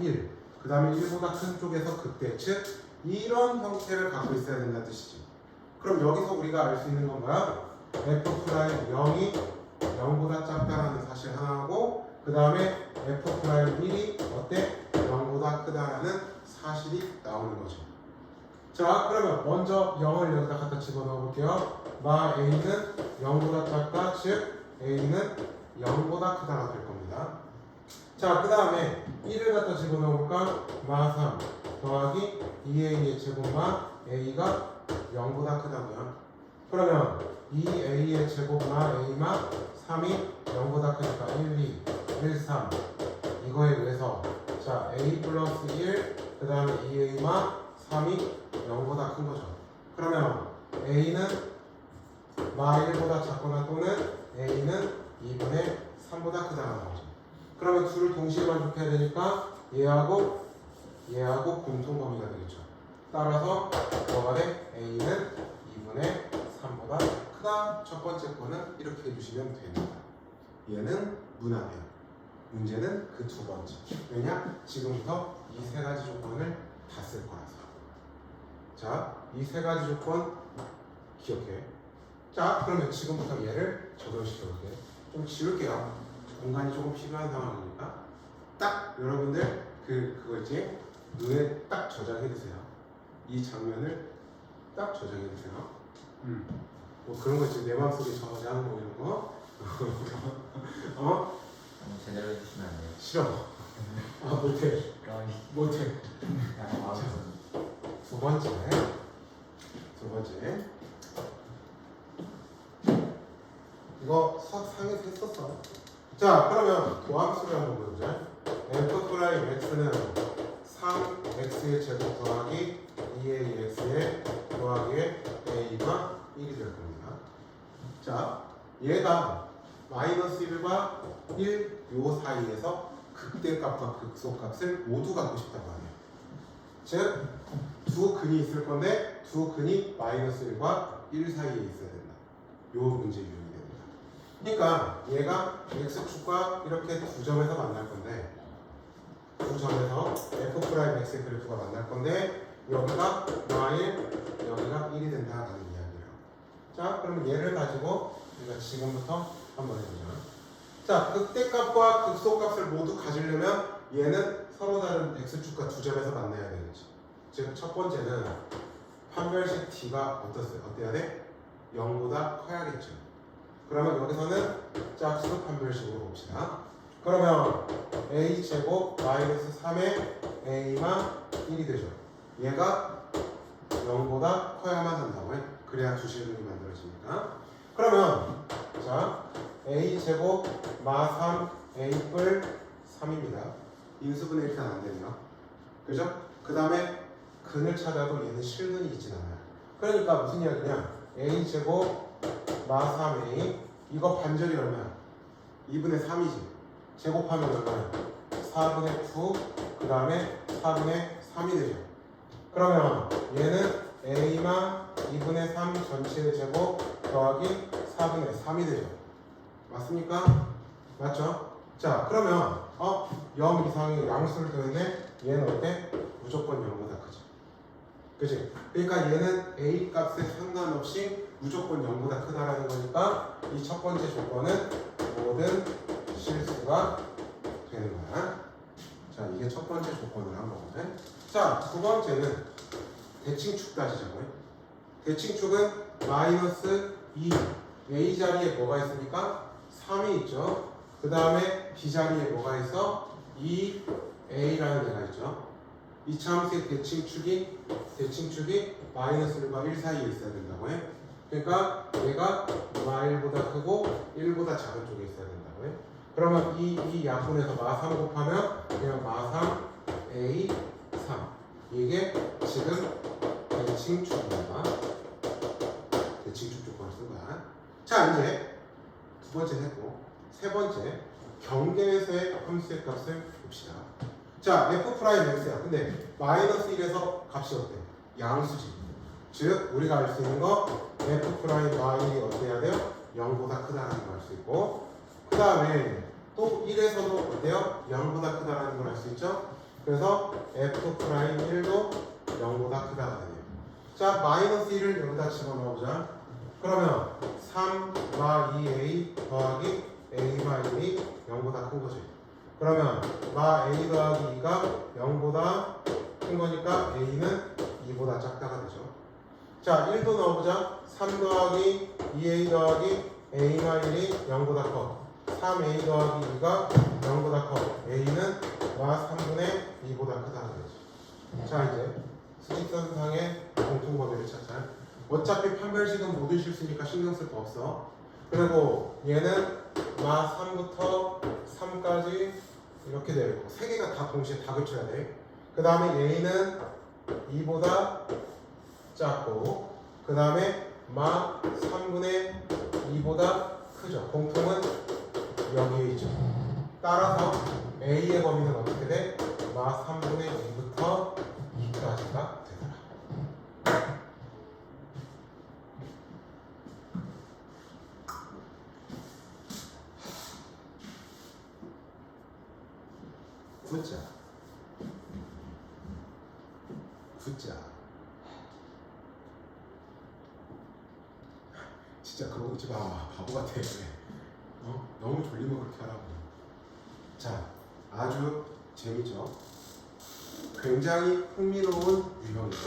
1, 그 다음에 1보다 큰 쪽에서 극대, 즉 이런 형태를 갖고 있어야 된다는 뜻이지. 그럼 여기서 우리가 알 수 있는 건 뭐야? f'0이 0보다 작다라는 사실 하나하고, 그 다음에 f'1이 어때? 0보다 크다라는 사실이 나오는 거죠. 자, 그러면 먼저 0을 여기다 갖다 집어넣어 볼게요. 마 a는 0보다 작다, 즉 a는 0보다 크다가 될 겁니다. 자, 그 다음에 1을 갖다 집어넣을까? 마 3 더하기 2a의 제곱마 a가 0보다 크다고요. 그러면 2a의 제곱마 a마 3이 0보다 크니까 1, 2, 1, 3 이거에 의해서 자 a 플러스 1 그 다음에 2a마 3이 0보다 큰 거죠. 그러면 a는 마 1보다 작거나 또는 a는 2분의 3보다 크다는 거죠. 그러면 둘을 동시에 만족해야 되니까 얘하고 공통 범위가 되겠죠. 따라서 뭐가 돼? a는 2분의 3보다 크다. 첫 번째 거는 이렇게 해주시면 됩니다. 얘는 무난해요. 문제는 그 두 번째. 왜냐? 지금부터 이 세 가지 조건을 다 쓸 거라서. 자, 이 세 가지 조건 기억해. 자, 그러면 지금부터 얘를 적용시켜볼게요. 좀 지울게요. 공간이 조금 필요한 상황이니까. 딱 여러분들 그거 있지? 눈에 딱 저장해두세요. 이 장면을 딱 저장해두세요. 뭐 그런 거 있지? 내 마음속에 저장 뭐 이런 거. 어? 제대로 해주시면 안 돼요. 싫어. 아 못해. 못해. 약간 마음이 두 번째. 이거 상에서 했었어. 자, 그러면 도함수를 한번 보자. f 프라임 x는 3x의 제곱 더하기 2ax의 더하기에 a가 1이 될 겁니다. 자, 얘가 마이너스 1과 1 요 사이에서 극대값과 극소값을 모두 갖고 싶다고 하네요. 즉, 두 근이 있을 건데 두 근이 마이너스 1과 1 사이에 있어야 된다. 요 문제 유형이 됩니다. 그러니까 얘가 x축과 이렇게 두 점에서 만날 건데 두 점에서 f' x의 그래프가 만날 건데 여기가 y1, 여기가 1이 된다라는 이야기예요. 자, 그러면 얘를 가지고 우리가 지금부터 한번 해보자. 자, 극대값과 극소값을 모두 가지려면 얘는 서로 다른 x축과 두 점에서 만나야 되겠죠. 즉, 첫 번째는 판별식 t가 어때야 돼? 0보다 커야겠죠. 그러면 여기서는 짝수 판별식으로 봅시다. 그러면 a제곱 마이너스 3의 a만 1이 되죠. 얘가 0보다 커야만 한다고 해. 그래야 주실근이 만들어지니까. 그러면 자 a제곱 마 3 a뿔 3입니다. 인수분해 일단 안 되네요. 그죠? 그 다음에 근을 찾아도 얘는 실근이 있진 않아요. 그러니까 무슨 이야기냐? a제곱 마 3a 이거 반절이 얼마야? 2분의 3이지. 제곱하면 얼마야? 4분의 9 그 다음에 4분의 3이 되죠. 그러면 얘는 a만 2분의 3 전체의 제곱 더하기 4분의 3이 되죠. 맞습니까? 맞죠? 자, 그러면 0 이상의 양수를 더했네. 얘는 어때? 무조건 0보다 크죠. 그치? 그러니까 얘는 a 값에 상관없이 무조건 0보다 크다라는 거니까 이 첫 번째 조건은 모든 실수가 되는 거야. 자, 이게 첫 번째 조건을 한 거거든. 자, 두 번째는 대칭축 따지자고요. 대칭축은 마이너스 2 a 자리에 뭐가 있습니까? 3이 있죠. 그 다음에 b 자리에 뭐가 있어? 2a라는 애가 있죠. 이 참수의 대칭축이 마이너스 1과 1 사이에 있어야 된다고 해. 그러니까 얘가 마1보다 크고 1보다 작은 쪽에 있어야 된다고 해. 그러면 이 약분에서 마3 곱하면 그냥 마3 a 3 이게 지금 대칭축입니다. 대칭축 조건을 쓴 거야. 자, 이제 두 번째 했고 세 번째 경계에서의 함수의 값을 봅시다. 자, f'x야. 근데 마이너스 1에서 값이 어때? 양수지. 즉 우리가 알 수 있는 거 f'y이 어때야 돼요? 0보다 크다라는 걸 알 수 있고 그 다음에 또 1에서도 어때요? 0보다 크다라는 걸 알 수 있죠? 그래서 f'1도 0보다 크다가 되네요. 자, 마이너스 1을 여기다 집어넣어보자. 그러면 3마 2a 더하기 a마 1이 0보다 큰 거지. 그러면 마 a 더하기 2가 0보다 큰 거니까 a는 2보다 작다가 되죠. 자, 1도 넣어보자. 3 더하기 2a 더하기 a마 1이 0보다 커. 3a 더하기 2가 0보다 커. a는 마 3분의 2보다 크다는 거지. 자, 이제 수직선상의 공통범위를 찾자. 어차피 판별식은 모든 실수니까 신경 쓸 거 없어. 그리고 얘는 마 3부터 3까지 이렇게 되어 있고 세 개가 다 동시에 다 겹쳐야 돼. 그 다음에 a는 2보다 작고 그 다음에 마 3분의 2보다 크죠. 공통은 여기에 있죠. 따라서 a의 범위는 어떻게 돼? 마 3분의 2부터 2까지가 되더라. 숫자 진짜 그러고 있지 마. 바보 같아. 너무 졸리면 그렇게 하라고. 자, 아주 재밌죠? 굉장히 흥미로운 유형이죠.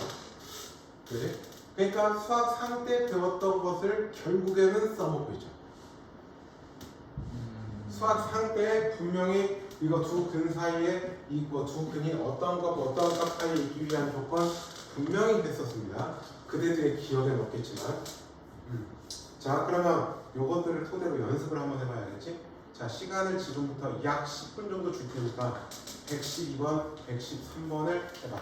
그래? 그러니까 수학 3 때 배웠던 것을 결국에는 써먹고 있죠. 수학 3 때 분명히 이거 두 근 사이에 이거 두 근이 어떤 값 사이에 있기 위한 조건 분명히 했었습니다. 그대들의 기억에 넣겠지만 자, 그러면 요것들을 토대로 연습을 한번 해봐야겠지? 자, 시간을 지금부터 약 10분 정도 줄 테니까 112번, 113번을 해봐.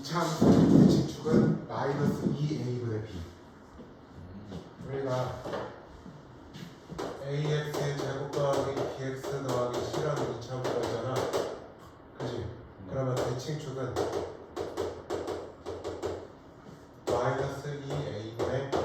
참 대칭축은 마이너스 2a분의 b. 우리가 마이너스 2a분의 b.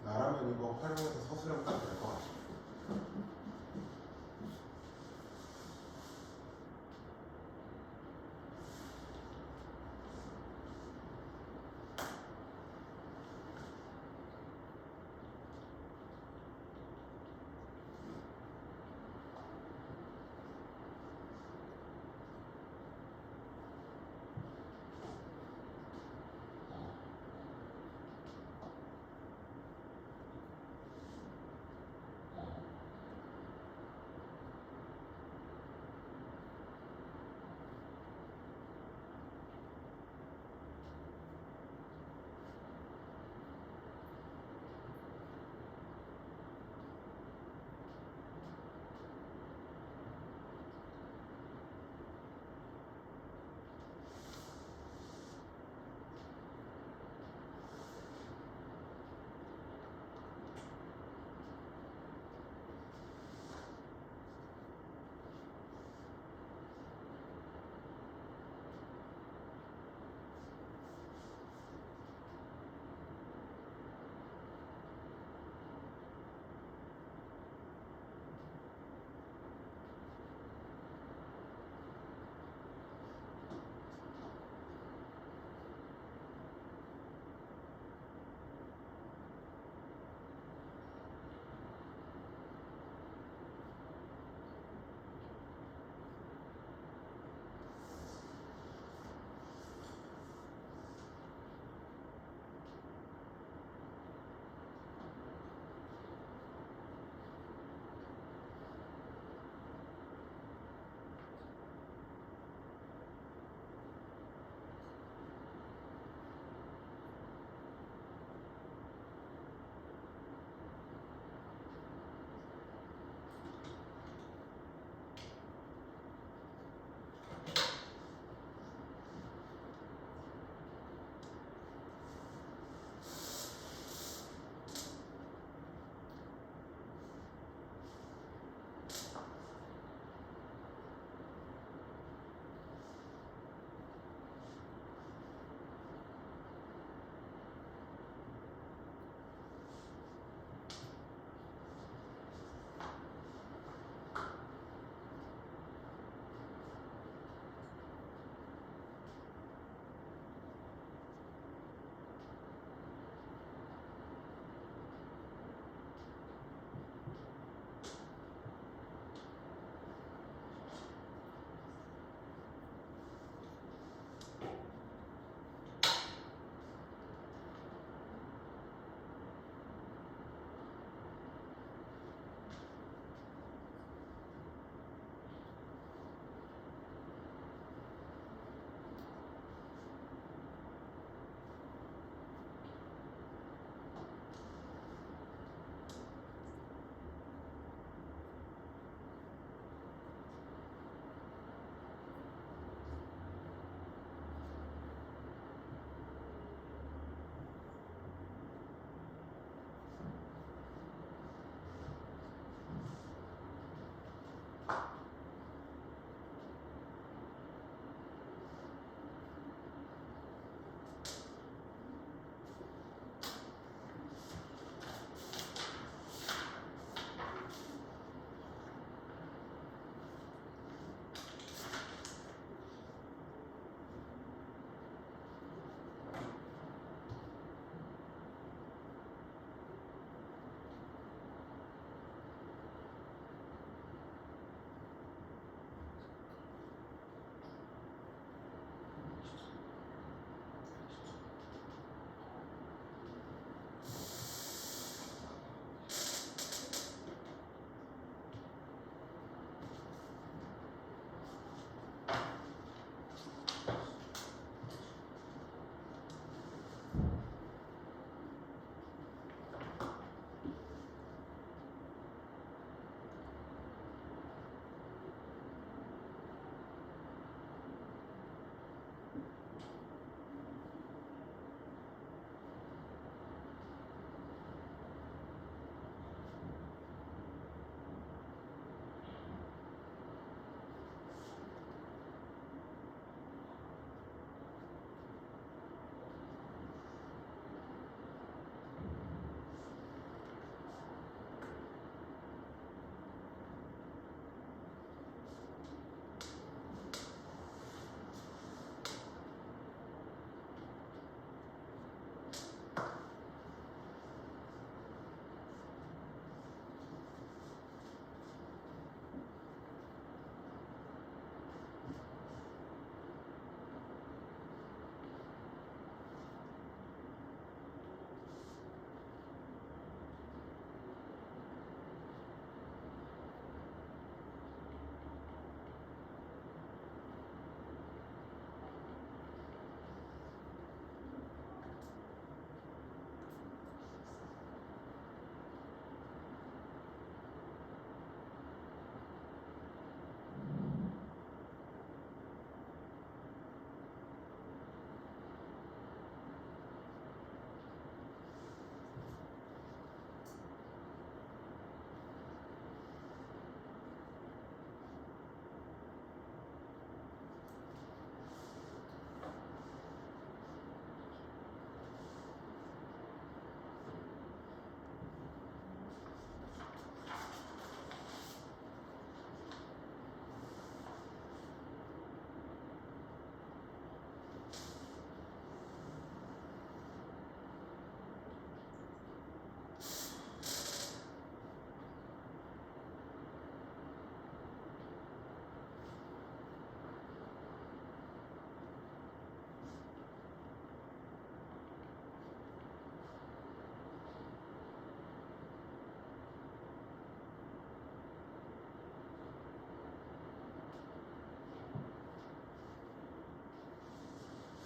나라면 이거 활용해서 서술형 딱 될 것 같아.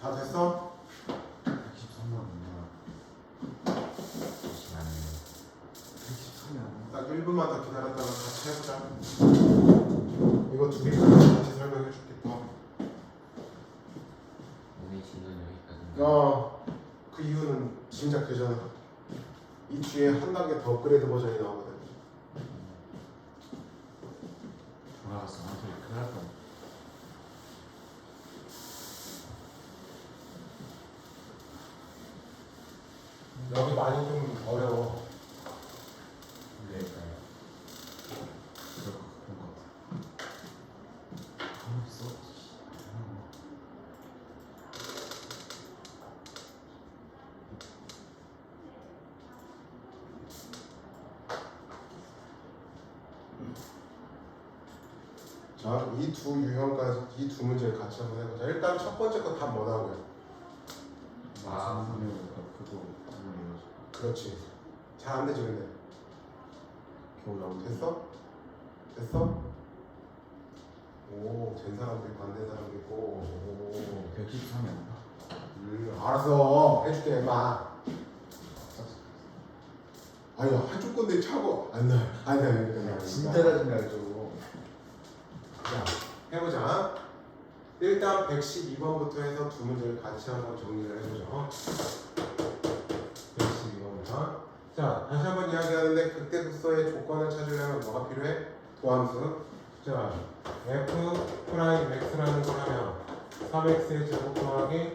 다 됐어? 113만 원이야. 잠시만요. 113이 딱 1분만 더 기다렸다가 같이 해보자. 이거 두 개까지 다시 설명해 줄게. 오늘 진도는 여기까지인가? 그 이유는 진작 되잖아. 이 뒤에 한 단계 더 업그레이드 버전이 나오거든. 돌아갔어. 아, 저기 큰일 날 뻔. 여기 많이 좀 어려워. 네. 그럴 것 같아. 아, 써. 자, 이 두 유형까지 이 두 문제를 같이 한번 해보자. 일단 첫 번째 거 답 뭐라고요? 아, 그거 이거죠. 그렇지. 잘 안 되지 근데. 겨우 나오고 됐어? 됐어? 오, 된 사람도 있고 안 된 사람도 있고. 오. 113이 아니야. 알았어. 해줄게, 마. 아니야, 해줄 건데 차고. 안 돼. 안 돼. 진짜 짜증나죠. 자, 해보자. 일단 112번부터 해서 두 문제를 같이 한번 정리를 해보죠. 112번부터. 자, 다시 한번 이야기하는데 그때 국서의 조건을 찾으려면 뭐가 필요해? 도함수. 자, f'(x라는 걸 하면 3x의 제곱 더하기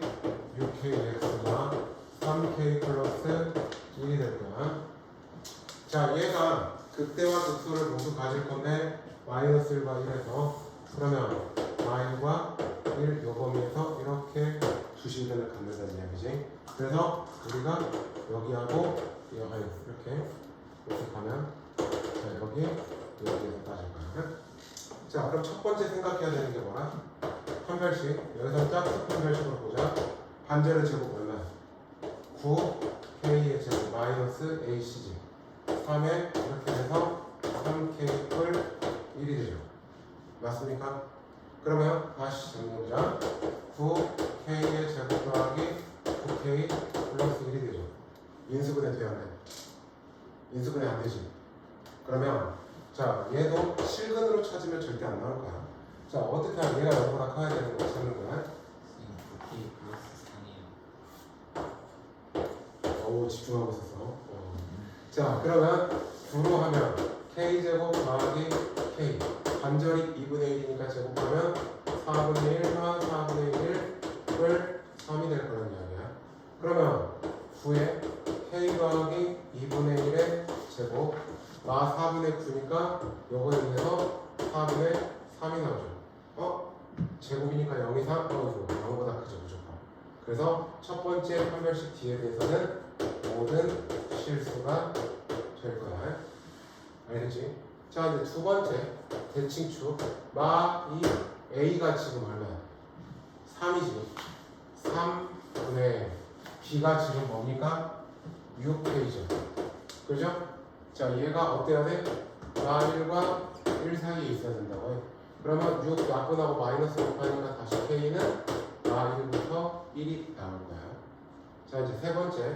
6kx가 3k 플러스 1이 될 거야. 자, 얘가 극대와 극소를 모두 가질 건데 마이너스 1과 1에서 그러면 마이너스과 1 요 범위에서 이렇게 두 실근을 갖는다는 이야기지. 그래서 우리가 여기하고 이렇게 가면 자, 여기에서 따질 거야. 자, 그럼 첫 번째 생각해야 되는 게 뭐야? 판별식. 여기서 짝수 판별식으로 보자. 반절의 제곱 얼마? 9k의 제곱 마이너스 ac지. 3에 이렇게 해서 3k 뿔 1이 되죠. 맞습니까? 그러면 다시 정리해보자. 9k의 제곱 더하기 9k 플러스 1이 되죠. 인수분해 돼야 돼. 인수분해 안 되지. 그러면 자, 얘도 실근으로 찾으면 절대 안 나올 거야. 자, 어떻게 하면 얘가 여기보다 커야 되는 거 찾는 거야? 선생님 9K 플러스 3이에요. 어우, 집중하고 있었어. 자, 그러면 구로 하면 k제곱 더하기 k 반절이 2분의 1이니까 제곱하면 4분의 1만 4분의 1을 3이 될 거란 이야기야. 그러면 9에 k 더하기 2분의 1의 제곱 마 4분의 9니까 요거에 의해서 4분의 3이 나오죠. 제곱이니까 0 이상 0보다 크죠 무조건. 그래서 첫 번째 판별식 뒤에 대해서는 모든 실수가 될 거야. 알겠지? 자, 이제 두 번째 대칭축 마 이 a가 지금 얼마야? 3이지. 3분의 b가 지금 뭡니까? 6k죠. 그죠? 자, 얘가 어때야 돼? 마 1과 1 사이에 있어야 된다고 해. 그러면 6 약분하고 마이너스 곱하니까 다시 k는 마 1부터 1이 나올 거야. 자, 이제 세 번째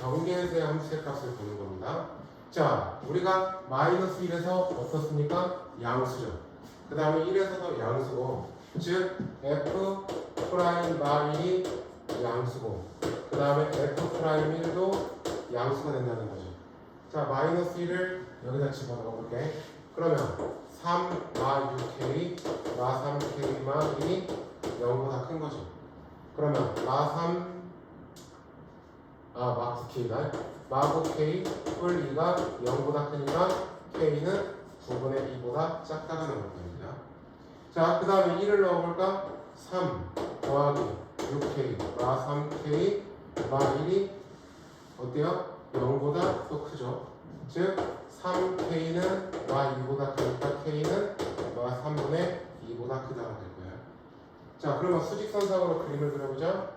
경계에서의 함수의 값을 보는 겁니다. 자, 우리가 마이너스 1에서 어떻습니까? 양수죠. 그 다음에 1에서도 양수고, 즉 f 프라임 마 1이 양수고, 그 다음에 f 프라임 1도 양수가 된다는 거죠. 자, 마이너스 1을 여기다 집어넣어 볼게. 그러면 3 마 6k 마 3k 마 1이 0보다 큰 거죠. 그러면 마 3 마 9k다. 마 9k 뿔 2가 0보다 크니까 k는 9분의 2보다 작다가 나올 겁니다. 자, 그 다음에 1을 넣어볼까? 3 더하기 6k 마 3k 마 1이 어때요? 0보다 또 크죠. 즉 3k는 마 2보다 크니까 k는 마 3분의 2보다 크다가 될 거야. 자, 그러면 수직선상으로 그림을 그려보자.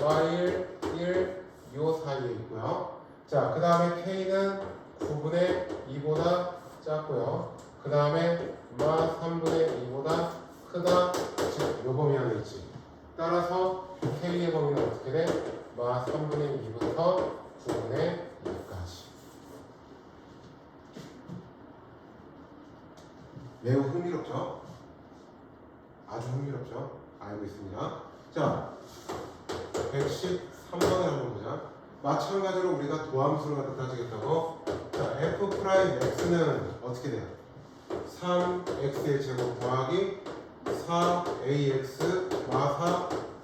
마 1, 1, 요 사이에 있고요. 자, 그 다음에 k는 9분의 2보다 작고요. 그 다음에 마 3분의 2보다 크다. 즉, 요 범위 안에 있지. 따라서 K의 범위는 어떻게 돼? 마 3분의 2부터 9분의 2까지. 매우 흥미롭죠? 아주 흥미롭죠? 알고 있습니다. 자, 113번을 한번 보자. 마찬가지로 우리가 도함수를 갖다 따지겠다고. 자, f 프라임 x는 어떻게 돼요? 3x의 제곱 더하기 4ax 마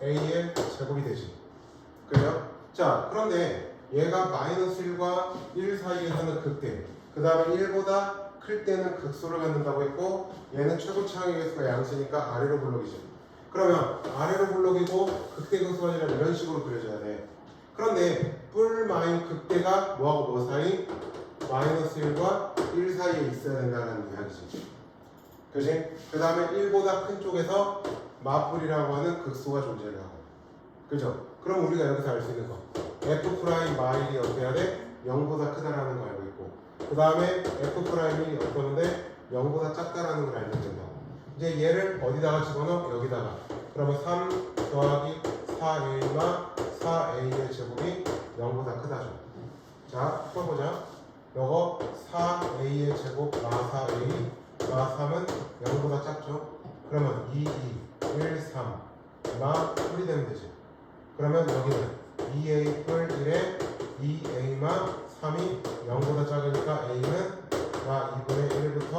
4a의 제곱이 되지. 그래요? 자, 그런데 얘가 마이너스 1과 1 사이에서는 극대, 그 다음에 1보다 클 때는 극소를 갖는다고 했고, 얘는 최고차항의 개수가 양수니까 아래로 블록이죠. 그러면 아래로 블록이고 극대 극소가 아니라 이런 식으로 그려져야 돼. 그런데 뿔 마인 극대가 뭐하고 뭐 사이? 마이너스 1과 1 사이에 있어야 된다는 이야기지. 그지? 그 다음에 1보다 큰 쪽에서 마뿔이라고 하는 극소가 존재를 하고. 그죠? 그럼 우리가 여기서 알 수 있는 거, f 프라임 마일이 어떻게 해야 돼? 0보다 크다라는 거 알고 있고, 그 다음에 f 프라임이 어떠는데 0보다 작다라는 걸 알면 된다고. 이제 얘를 어디다가 집어넣어? 여기다가. 그러면 3 더하기 4a마 4a의 제곱이 0보다 크다죠. 자, 풀어보자. 요거 4a의 제곱 마 4a 마 3은 0보다 작죠. 그러면 2, 1, 3 마 뿔이 되면 되지. 그러면 여기는 2a 뿔 1에 2a마 3이 0보다 작으니까 a는 마 2분의 1부터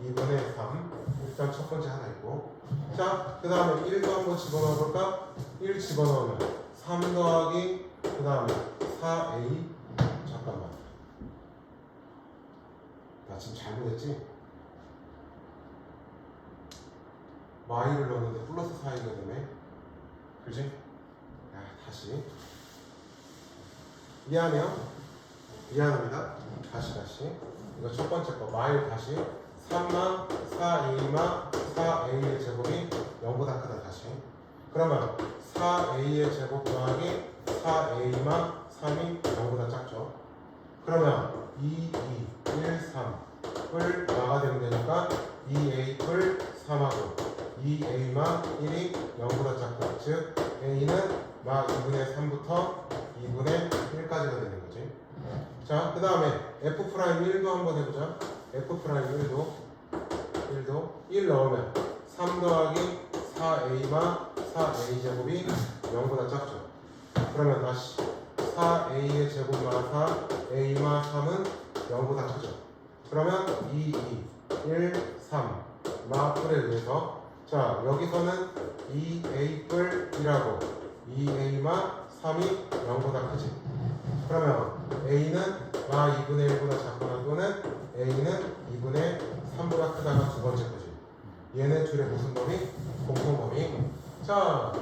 2분의 3. 일단 첫 번째 하나 있고. 자, 그 다음에 1도 한번 집어넣어 볼까? 1 집어넣으면 3 더하기 그 다음에 4a. 잠깐만, 나 지금 잘못했지? 마이를 넣었는데 플러스 4이가 되네. 그지? 야, 다시 미안합니다. 다시 이거 첫 번째 거 마일 다시 3마 4a마 4a의 제곱이 0보다 크다. 다시 그러면 4a의 제곱 더하기 4a마 3이 0보다 작죠. 그러면 2, 1, 3 뿔 마가 되면 되니까 2a 뿔 3하고 2a마 1이 0보다 작다. 즉 a는 마 2분의 3부터 2분의 1까지가 되는 거지. 자, 그 다음에 f 프라임 1도 한번 해보자. f 프라임 1도 1 넣으면 3 더하기 4a마 4a 제곱이 0보다 작죠. 그러면 다시 4a의 제곱마 4a마 3은 0보다 크죠. 그러면 2, 1, 3 마 뿔에 의해서, 자, 여기서는 2a 뿔이라고 2a마 3이 0보다 크지. 그러면 a는 마 2분의 1보다 작거나 또는 a는 2분의 3보다 크다가 두 번째 거지. 얘네 둘의 무슨 범위? 공통범위. 자,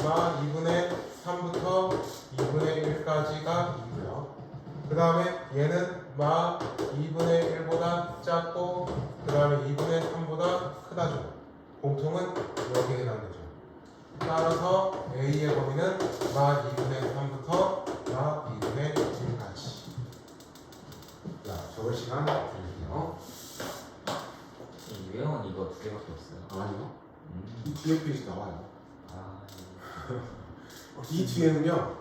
마 2분의 3부터 2분의 1까지가 2고요. 그 다음에 얘는 마 2분의 1보다 작고 그 다음에 2분의 3보다 크다죠. 공통은 여기에 해당되죠. 따라서 A의 범위는 마 2분의 3부터 마 2분의 1까지. 자, 적을 시간 드릴게요. 이 유형은 이거 두 개밖에 없어요. 아니요. 이 뒤에 페이지 나와요. 아, 이 뒤에는요,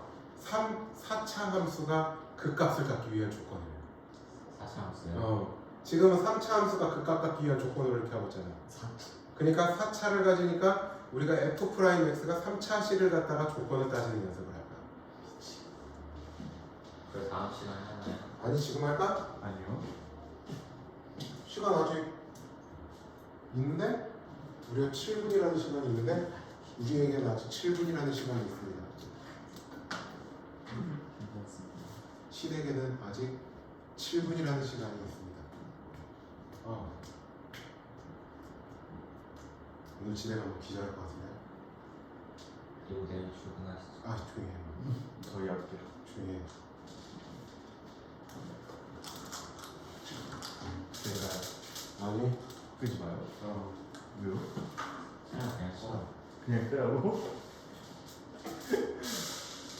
4차 함수가 그 값을 갖기 위한 조건이에요. 사실없어요. 지금은 3차 함수가 그 값 갖기 위한 조건으로 이렇게 하고 있잖아요. 그러니까 4차를 가지니까 우리가 f 프라임 x가 3차 식을 갖다가 조건을 따지는 연습을 할 거야. 그래서 다음 시간에 하나요? 아니, 지금 할까? 아니요. 시간 아직 있는데? 우리가 7분이라는 시간이 있는데 우리에게는 아직 7분이라는 시간이 있습니다. 시댁에는 아직 7분이라는 시간이 있습니다. 오늘 집에 가면 기절할 것 같은데. 그리고 내일 출근하시죠. 아, 조용히 해. 저희 할게요. 조용히 해. 제가 아니, 끄지 마요. 왜요? 그냥 그냥 끄라고?